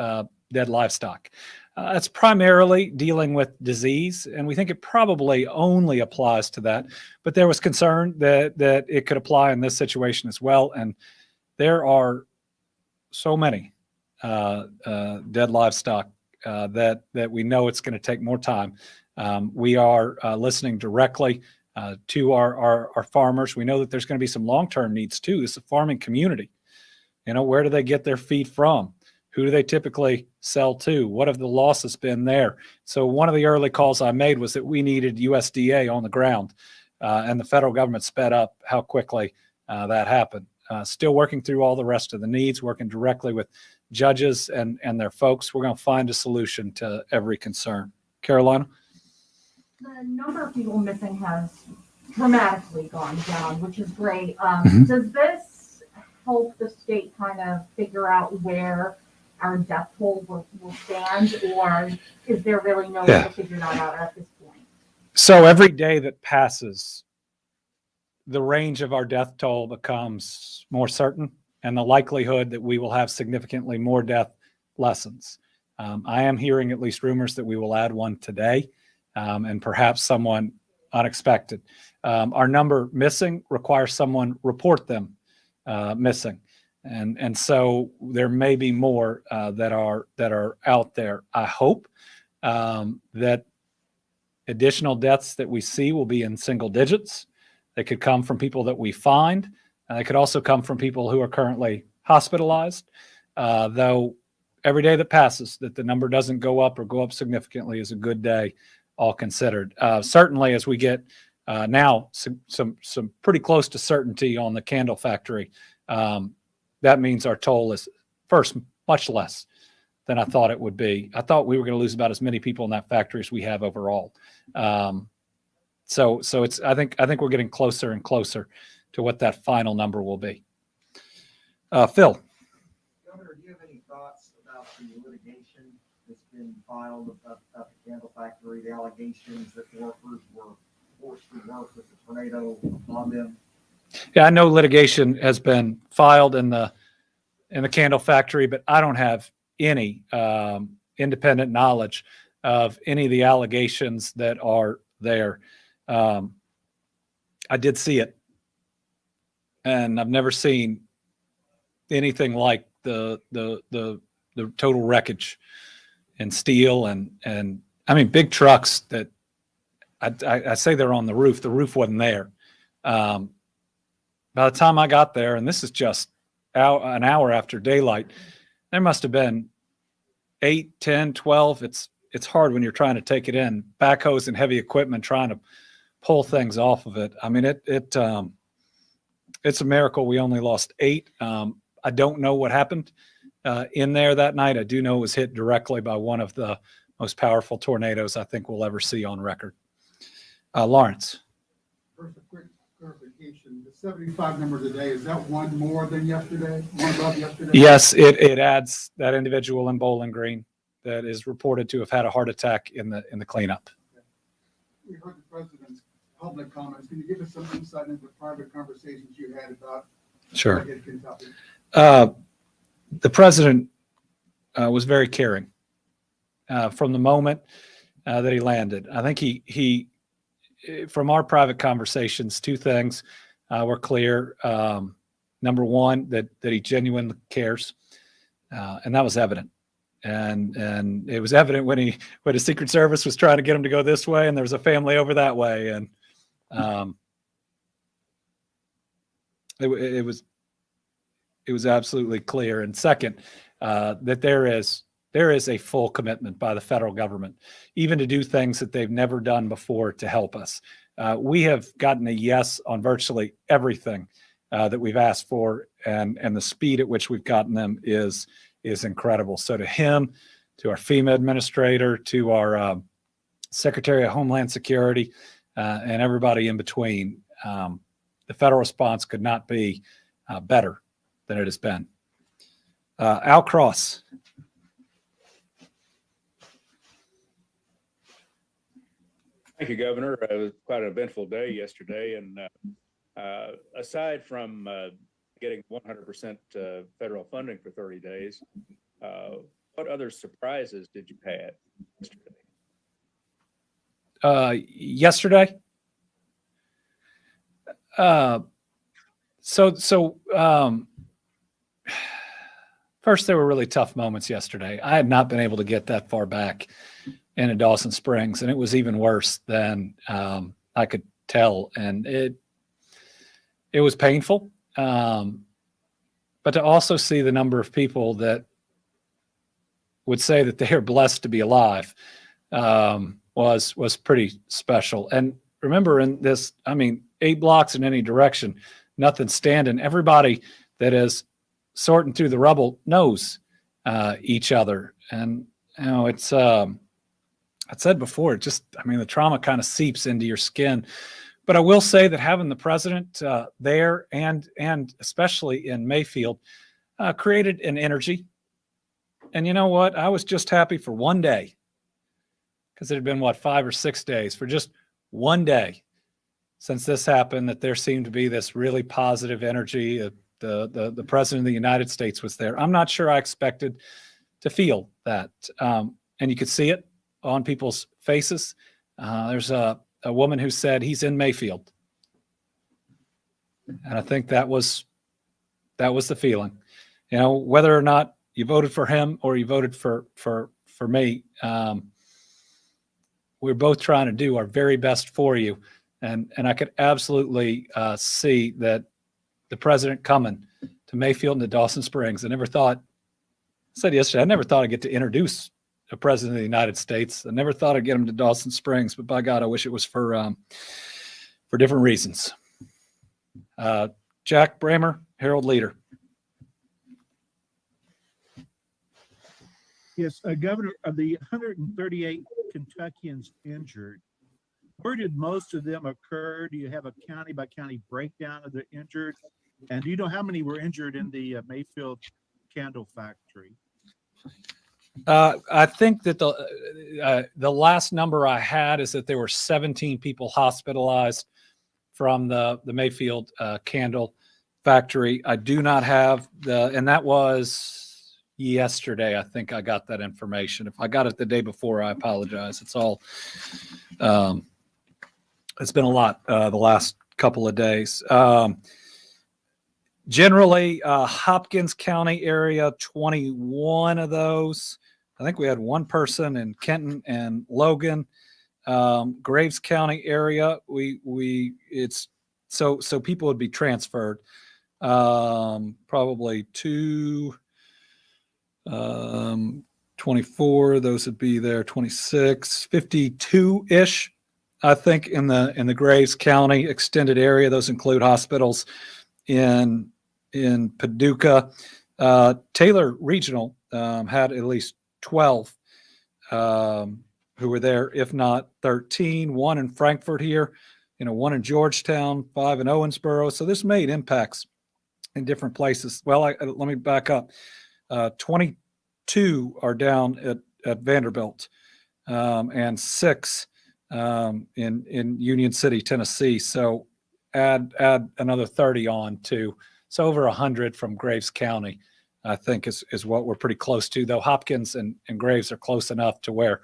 dead livestock. It's primarily dealing with disease, and we think it probably only applies to that. But there was concern that it could apply in this situation as well, and there are so many dead livestock that we know it's going to take more time. We are listening directly to our farmers. We know that there's going to be some long-term needs too. This is a farming community. You know, where do they get their feed from? Who do they typically sell to? What have the losses been there? So one of the early calls I made was that we needed USDA on the ground, and the federal government sped up how quickly that happened. Still working through all the rest of the needs, working directly with judges and their folks. We're going to find a solution to every concern. Carolina? The number of people missing has dramatically gone down, which is great. Does this help the state kind of figure out where our death toll will stand, or is there really no way to figure that out at this point? So every day that passes, the range of our death toll becomes more certain, and the likelihood that we will have significantly more death lessens. I am hearing at least rumors that we will add one today, and perhaps someone unexpected. Our number missing requires someone report them missing. And so there may be more that are out there. I hope that additional deaths that we see will be in single digits. They could come from people that we find. They could also come from people who are currently hospitalized, though every day that passes that the number doesn't go up or go up significantly is a good day, all considered. Certainly as we get now some pretty close to certainty on the candle factory, that means our toll is first much less than I thought it would be. I thought we were going to lose about as many people in that factory as we have overall. So it's I think we're getting closer and closer to what that final number will be. Phil. Governor, do you have any thoughts about the litigation that's been filed about the candle factory, the allegations that workers were forced to work with the tornado on them? Yeah, I know litigation has been filed in the candle factory, but I don't have any independent knowledge of any of the allegations that are there. I did see it, and I've never seen anything like the total wreckage and steel and I mean big trucks that I say they're on the roof. The roof wasn't there. By the time I got there, and this is just an hour after daylight, there must have been 8, 10, 12. It's hard when you're trying to take it in. Backhoes and heavy equipment trying to pull things off of it. I mean, it's a miracle we only lost 8. I don't know what happened in there that night. I do know it was hit directly by one of the most powerful tornadoes I think we'll ever see on record. Lawrence. First, a quick clarification. The 75 number today, is that one more than yesterday? One above yesterday? Yes, it adds that individual in Bowling Green that is reported to have had a heart attack in the cleanup. We heard the president's public comments. Can you give us some insight into private conversations you had about Sure. Kentucky? The president was very caring from the moment that he landed. I think he from our private conversations, 2 things were clear. Number one, that he genuinely cares, and that was evident. And it was evident when the Secret Service was trying to get him to go this way, and there was a family over that way, and it was absolutely clear. And second, that there is a full commitment by the federal government, even to do things that they've never done before to help us. We have gotten a yes on virtually everything that we've asked for, and the speed at which we've gotten them is incredible. So to him, to our FEMA administrator, to our Secretary of Homeland Security, and everybody in between, the federal response could not be better than it has been. Al Cross. Thank you, Governor. It was quite an eventful day yesterday. And aside from getting 100% federal funding for 30 days, what other surprises did you have yesterday? Yesterday? First, there were really tough moments yesterday. I had not been able to get that far back into Dawson Springs, and it was even worse than I could tell. And it was painful. But to also see the number of people that would say that they are blessed to be alive was pretty special. And remember, in this, 8 blocks in any direction, nothing standing. Everybody that is sorting through the rubble knows each other. And, it's, I said before, the trauma kind of seeps into your skin. But I will say that having the president there and especially in Mayfield created an energy. And you know what? I was just happy for one day, because it had been, 5 or 6 days, for just one day since this happened, that there seemed to be this really positive energy. The president of the United States was there. I'm not sure I expected to feel that. And you could see it on people's faces. There's a woman who said he's in Mayfield. And I think that was the feeling. Whether or not you voted for him or you voted for me, we're both trying to do our very best for you. And I could absolutely see that the president coming to Mayfield and to Dawson Springs. I said yesterday, I never thought I'd get to introduce a president of the United States. I never thought I'd get him to Dawson Springs, but by God, I wish it was for different reasons. Jack Bramer, Herald Leader. Yes, Governor, of the 138 Kentuckians injured, where did most of them occur? Do you have a county by county breakdown of the injured? And do you know how many were injured in the Mayfield candle factory? I think that the last number I had is that there were 17 people hospitalized from the Mayfield candle factory. I do not have and that was yesterday. I think I got that information. If I got it the day before, I apologize. It's all, it's been a lot the last couple of days. Generally, Hopkins County area, 21 of those. I think we had one person in Kenton and Logan. Graves County area, it's so people would be transferred. Probably 24, those would be there, 26, 52-ish, I think, in the Graves County extended area. Those include hospitals in Paducah. Taylor Regional had at least 12 who were there, if not 13. One in Frankfurt here, one in Georgetown, 5 in Owensboro. So this made impacts in different places. Well, let me back up. 22 are down at Vanderbilt, and 6 in Union City, Tennessee. So add another 30 on to, so over 100 from Graves County, I think is what we're pretty close to, though Hopkins and Graves are close enough to where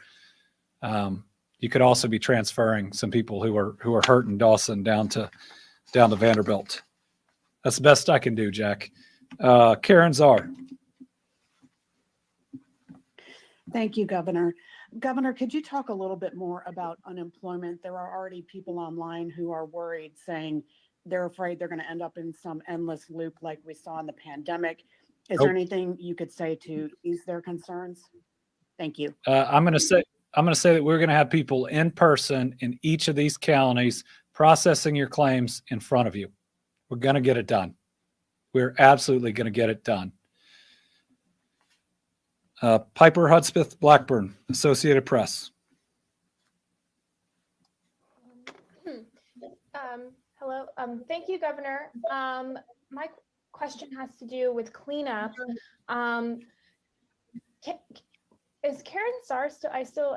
you could also be transferring some people who are hurt in Dawson down to Vanderbilt. That's the best I can do, Jack. Karen Czar. Thank you, Governor. Governor, could you talk a little bit more about unemployment? There are already people online who are worried, saying they're afraid they're going to end up in some endless loop like we saw in the pandemic. Is there anything you could say to ease their concerns? Thank you. I'm going to say that we're going to have people in person in each of these counties processing your claims in front of you. We're going to get it done. We're absolutely going to get it done. Piper Hudspeth Blackburn, Associated Press. Hello. Thank you, Governor. My question has to do with cleanup. Is Karen Czar still?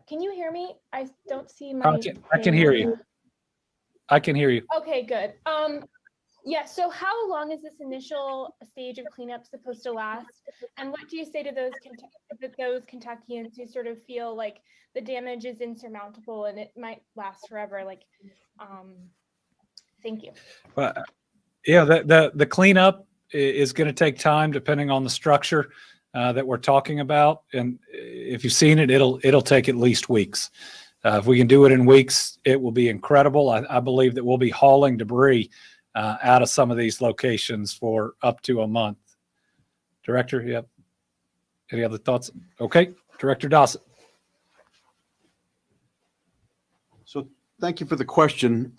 Can you hear me? I don't see my. I can hear you. I can hear you. Okay, good. Yeah. So, how long is this initial stage of cleanup supposed to last? And what do you say to those Kentuckians who sort of feel like the damage is insurmountable and it might last forever? Thank you. Yeah, the cleanup is going to take time depending on the structure that we're talking about. And if you've seen it, it'll take at least weeks. If we can do it in weeks, it will be incredible. I believe that we'll be hauling debris out of some of these locations for up to a month. Director, you have any other thoughts? Okay, Director Dossett. So thank you for the question.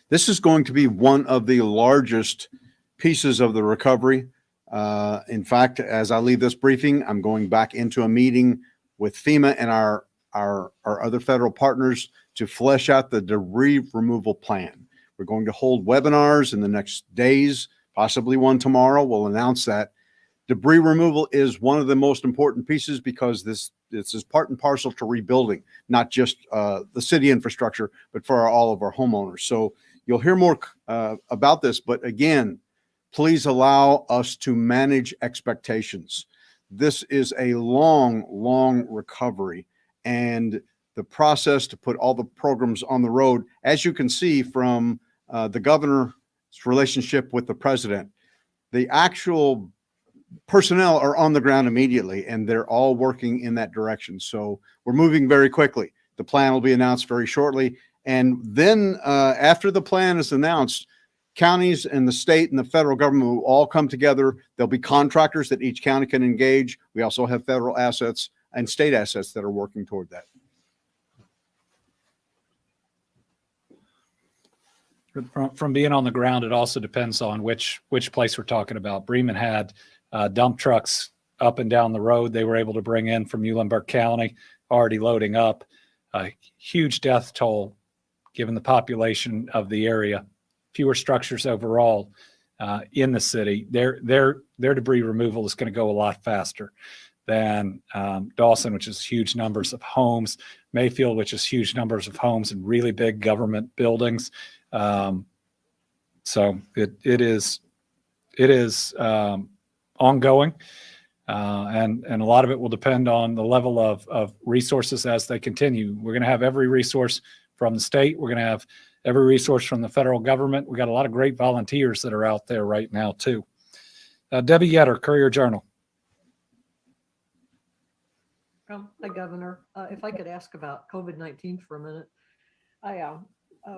This is going to be one of the largest pieces of the recovery. In fact, as I leave this briefing, I'm going back into a meeting with FEMA and our other federal partners to flesh out the debris removal plan. We're going to hold webinars in the next days, possibly one tomorrow. We'll announce that. Debris removal is one of the most important pieces because this is part and parcel to rebuilding, not just the city infrastructure, but for all of our homeowners. So you'll hear more about this, but again, please allow us to manage expectations. This is a long recovery, and the process to put all the programs on the road, as you can see from the governor's relationship with the president, the actual personnel are on the ground immediately, and they're all working in that direction. So we're moving very quickly. The plan will be announced very shortly. And then after the plan is announced, counties and the state and the federal government will all come together. There'll be contractors that each county can engage. We also have federal assets and state assets that are working toward that. From being on the ground, it also depends on which place we're talking about. Bremen had dump trucks up and down the road. They were able to bring in from Muhlenberg County, already loading up. A huge death toll, given the population of the area. Fewer structures overall in the city. Their debris removal is going to go a lot faster than Dawson, which is huge numbers of homes. Mayfield, which is huge numbers of homes and really big government buildings. So it is ongoing, and a lot of it will depend on the level of resources as they continue. We're going to have every resource from the state. We're going to have every resource from the federal government. We got a lot of great volunteers that are out there right now too. Debbie Yetter, Courier-Journal. Hi, Governor. If I could ask about COVID-19 for a minute.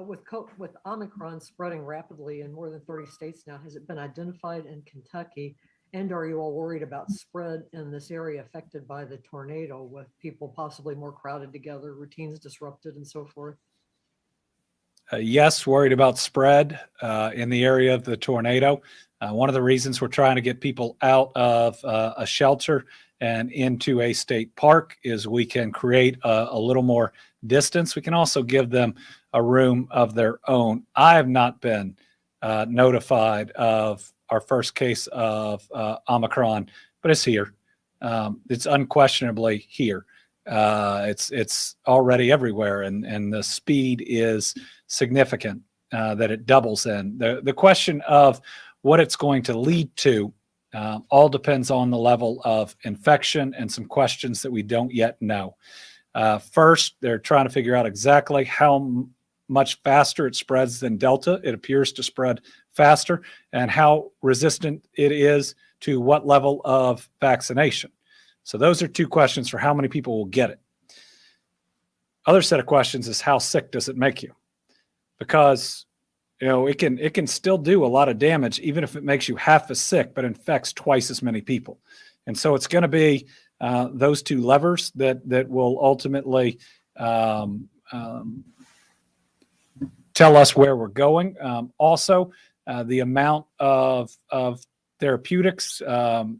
With Omicron spreading rapidly in more than 30 states now, has it been identified in Kentucky? And are you all worried about spread in this area affected by the tornado, with people possibly more crowded together, routines disrupted, and so forth? Yes, worried about spread in the area of the tornado. One of the reasons we're trying to get people out of a shelter and into a state park is we can create a little more distance. We can also give them a room of their own. I have not been notified of our first case of Omicron, but it's here. It's unquestionably here. It's already everywhere, and the speed is significant that it doubles in. The question of what it's going to lead to all depends on the level of infection and some questions that we don't yet know. First, they're trying to figure out exactly how much faster it spreads than Delta. It appears to spread faster, and how resistant it is to what level of vaccination. So those are two questions for how many people will get it. Other set of questions is how sick does it make you? Because it can still do a lot of damage, even if it makes you half as sick, but infects twice as many people. And so it's going to be those two levers that will ultimately tell us where we're going. Also, the amount of therapeutics and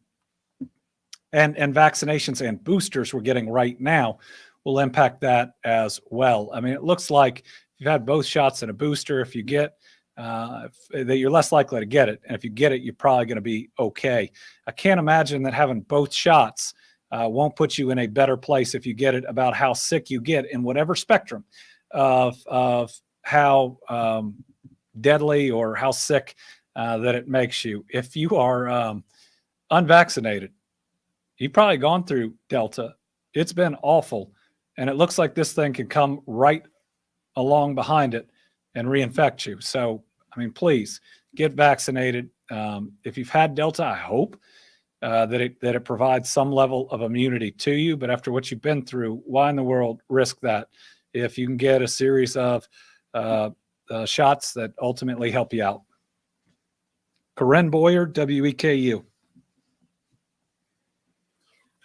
vaccinations and boosters we're getting right now will impact that as well. I mean, it looks like if you've had both shots and a booster, if you get that, you're less likely to get it. And if you get it, you're probably going to be okay. I can't imagine that having both shots won't put you in a better place if you get it, about how sick you get in whatever spectrum of how deadly or how sick that it makes you. If you are unvaccinated, you've probably gone through Delta. It's been awful. And it looks like this thing can come right along behind it and reinfect you. So, I mean, please get vaccinated. If you've had Delta, I hope that it provides some level of immunity to you. But after what you've been through, why in the world risk that if you can get a series of shots that ultimately help you out? Corinne Boyer, WEKU.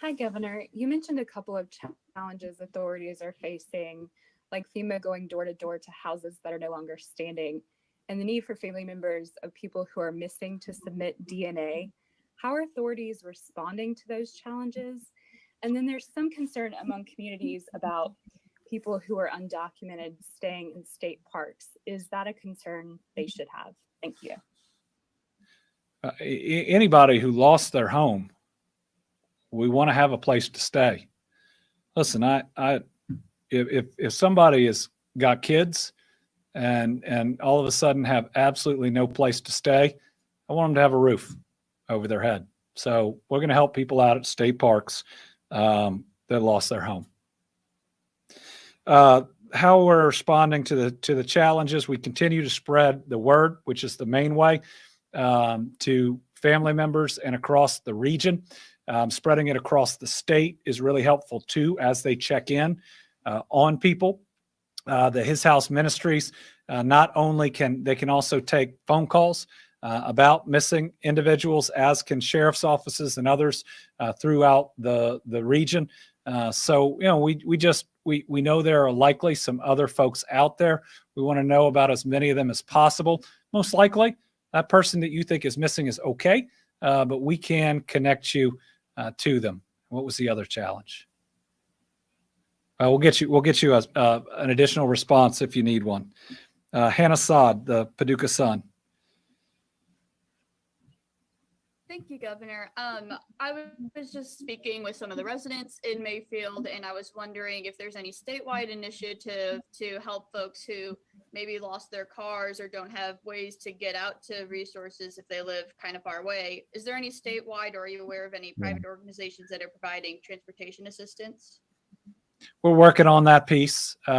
Hi, Governor. You mentioned a couple of challenges authorities are facing, like FEMA going door to door to houses that are no longer standing, and the need for family members of people who are missing to submit DNA. How are authorities responding to those challenges? And then there's some concern among communities about people who are undocumented staying in state parks. Is that a concern they should have? Thank you. Anybody who lost their home, we want to have a place to stay. Listen, if somebody has got kids and all of a sudden have absolutely no place to stay, I want them to have a roof over their head. So we're going to help people out at state parks that lost their home. How we're responding to the challenges, we continue to spread the word, which is the main way, to family members and across the region. Spreading it across the state is really helpful too, as they check in on people. The His House Ministries not only can also take phone calls about missing individuals, as can sheriff's offices and others throughout the region. So we know there are likely some other folks out there. We want to know about as many of them as possible. Most likely, that person that you think is missing is okay, but we can connect you to them. What was the other challenge? We'll get you an additional response if you need one. Hannah Saad, the Paducah Sun. Thank you, Governor. I was just speaking with some of the residents in Mayfield, and I was wondering if there's any statewide initiative to help folks who maybe lost their cars or don't have ways to get out to resources if they live kind of far away. Is there any statewide, or are you aware of any private organizations that are providing transportation assistance? we're working on that piece. In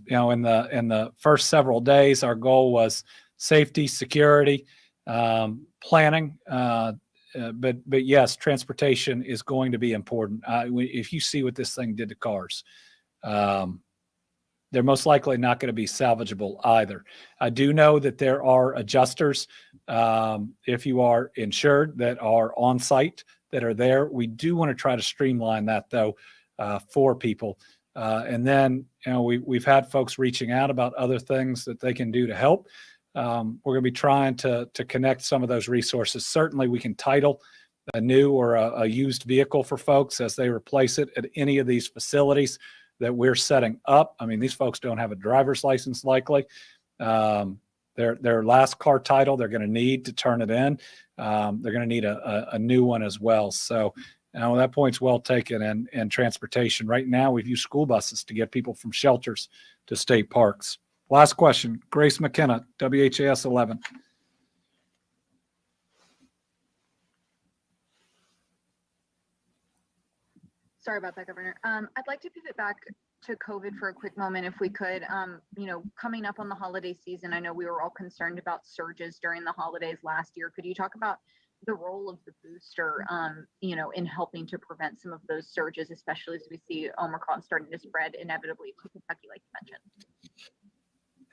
the first several days, our goal was safety, security, planning. But yes, transportation is going to be important. If you see what this thing did to cars, they're most likely not going to be salvageable either. I do know that there are adjusters, if you are insured, that are on site, that are there. We do want to try to streamline that, though, for people. And then, we've had folks reaching out about other things that they can do to help. We're going to be trying to connect some of those resources. Certainly, we can title a new or a used vehicle for folks as they replace it at any of these facilities that we're setting up. I mean, these folks don't have a driver's license likely. Their last car title, they're going to need to turn it in. They're going to need a new one as well. So that point's well taken. And transportation. Right now, we've used school buses to get people from shelters to state parks. Last question, Grace McKenna, WHAS 11. Sorry about that, Governor. I'd like to pivot back to COVID for a quick moment, if we could. Coming up on the holiday season, I know we were all concerned about surges during the holidays last year. Could you talk about the role of the booster, in helping to prevent some of those surges, especially as we see Omicron starting to spread inevitably to Kentucky, like you mentioned?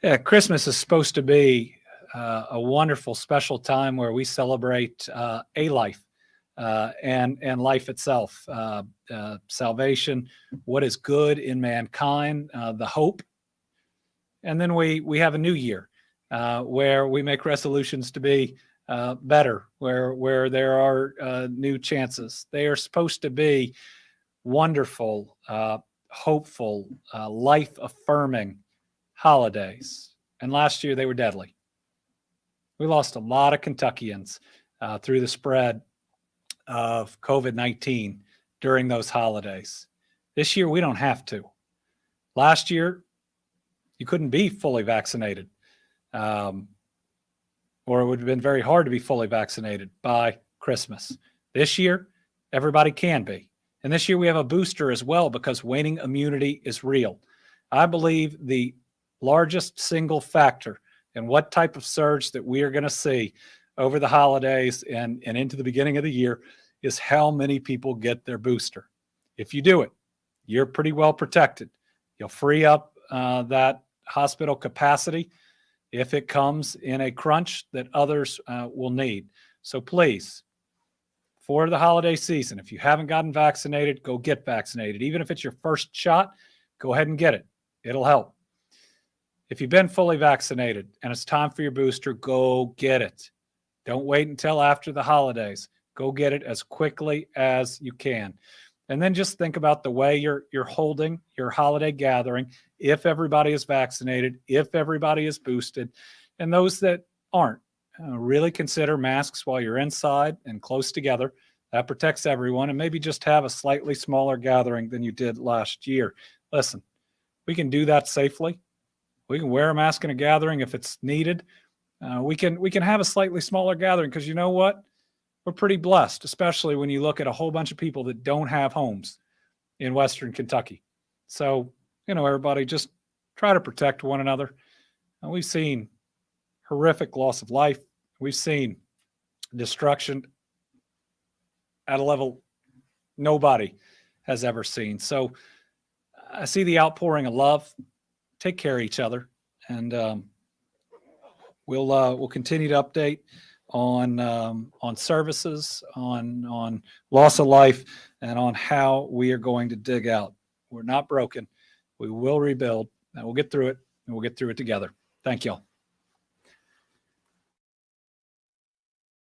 Yeah, Christmas is supposed to be a wonderful, special time where we celebrate a life. And life itself, salvation, what is good in mankind, the hope. And then we have a new year where we make resolutions to be better, where there are new chances. They are supposed to be wonderful, hopeful, life-affirming holidays. And last year they were deadly. We lost a lot of Kentuckians through the spread of COVID-19 during those holidays. This year, we don't have to. Last year, you couldn't be fully vaccinated, or it would have been very hard to be fully vaccinated by Christmas. This year, everybody can be. And this year, we have a booster as well because waning immunity is real. I believe the largest single factor in what type of surge that we are going to see over the holidays and into the beginning of the year is how many people get their booster. If you do it, you're pretty well protected. You'll free up that hospital capacity if it comes in a crunch that others will need. So please, for the holiday season, if you haven't gotten vaccinated, go get vaccinated. Even if it's your first shot, go ahead and get it. It'll help. If you've been fully vaccinated and it's time for your booster, go get it. Don't wait until after the holidays. Go get it as quickly as you can. And then just think about the way you're holding your holiday gathering, if everybody is vaccinated, if everybody is boosted, and those that aren't. Really consider masks while you're inside and close together. That protects everyone, and maybe just have a slightly smaller gathering than you did last year. Listen, we can do that safely. We can wear a mask in a gathering if it's needed. We can have a slightly smaller gathering because you know what? We're pretty blessed, especially when you look at a whole bunch of people that don't have homes in Western Kentucky. So, everybody just try to protect one another. And we've seen horrific loss of life. We've seen destruction at a level nobody has ever seen. So I see the outpouring of love. Take care of each other. And we'll continue to update on services, on loss of life, and on how we are going to dig out. We're not broken. We will rebuild, and we'll get through it, and we'll get through it together. Thank y'all.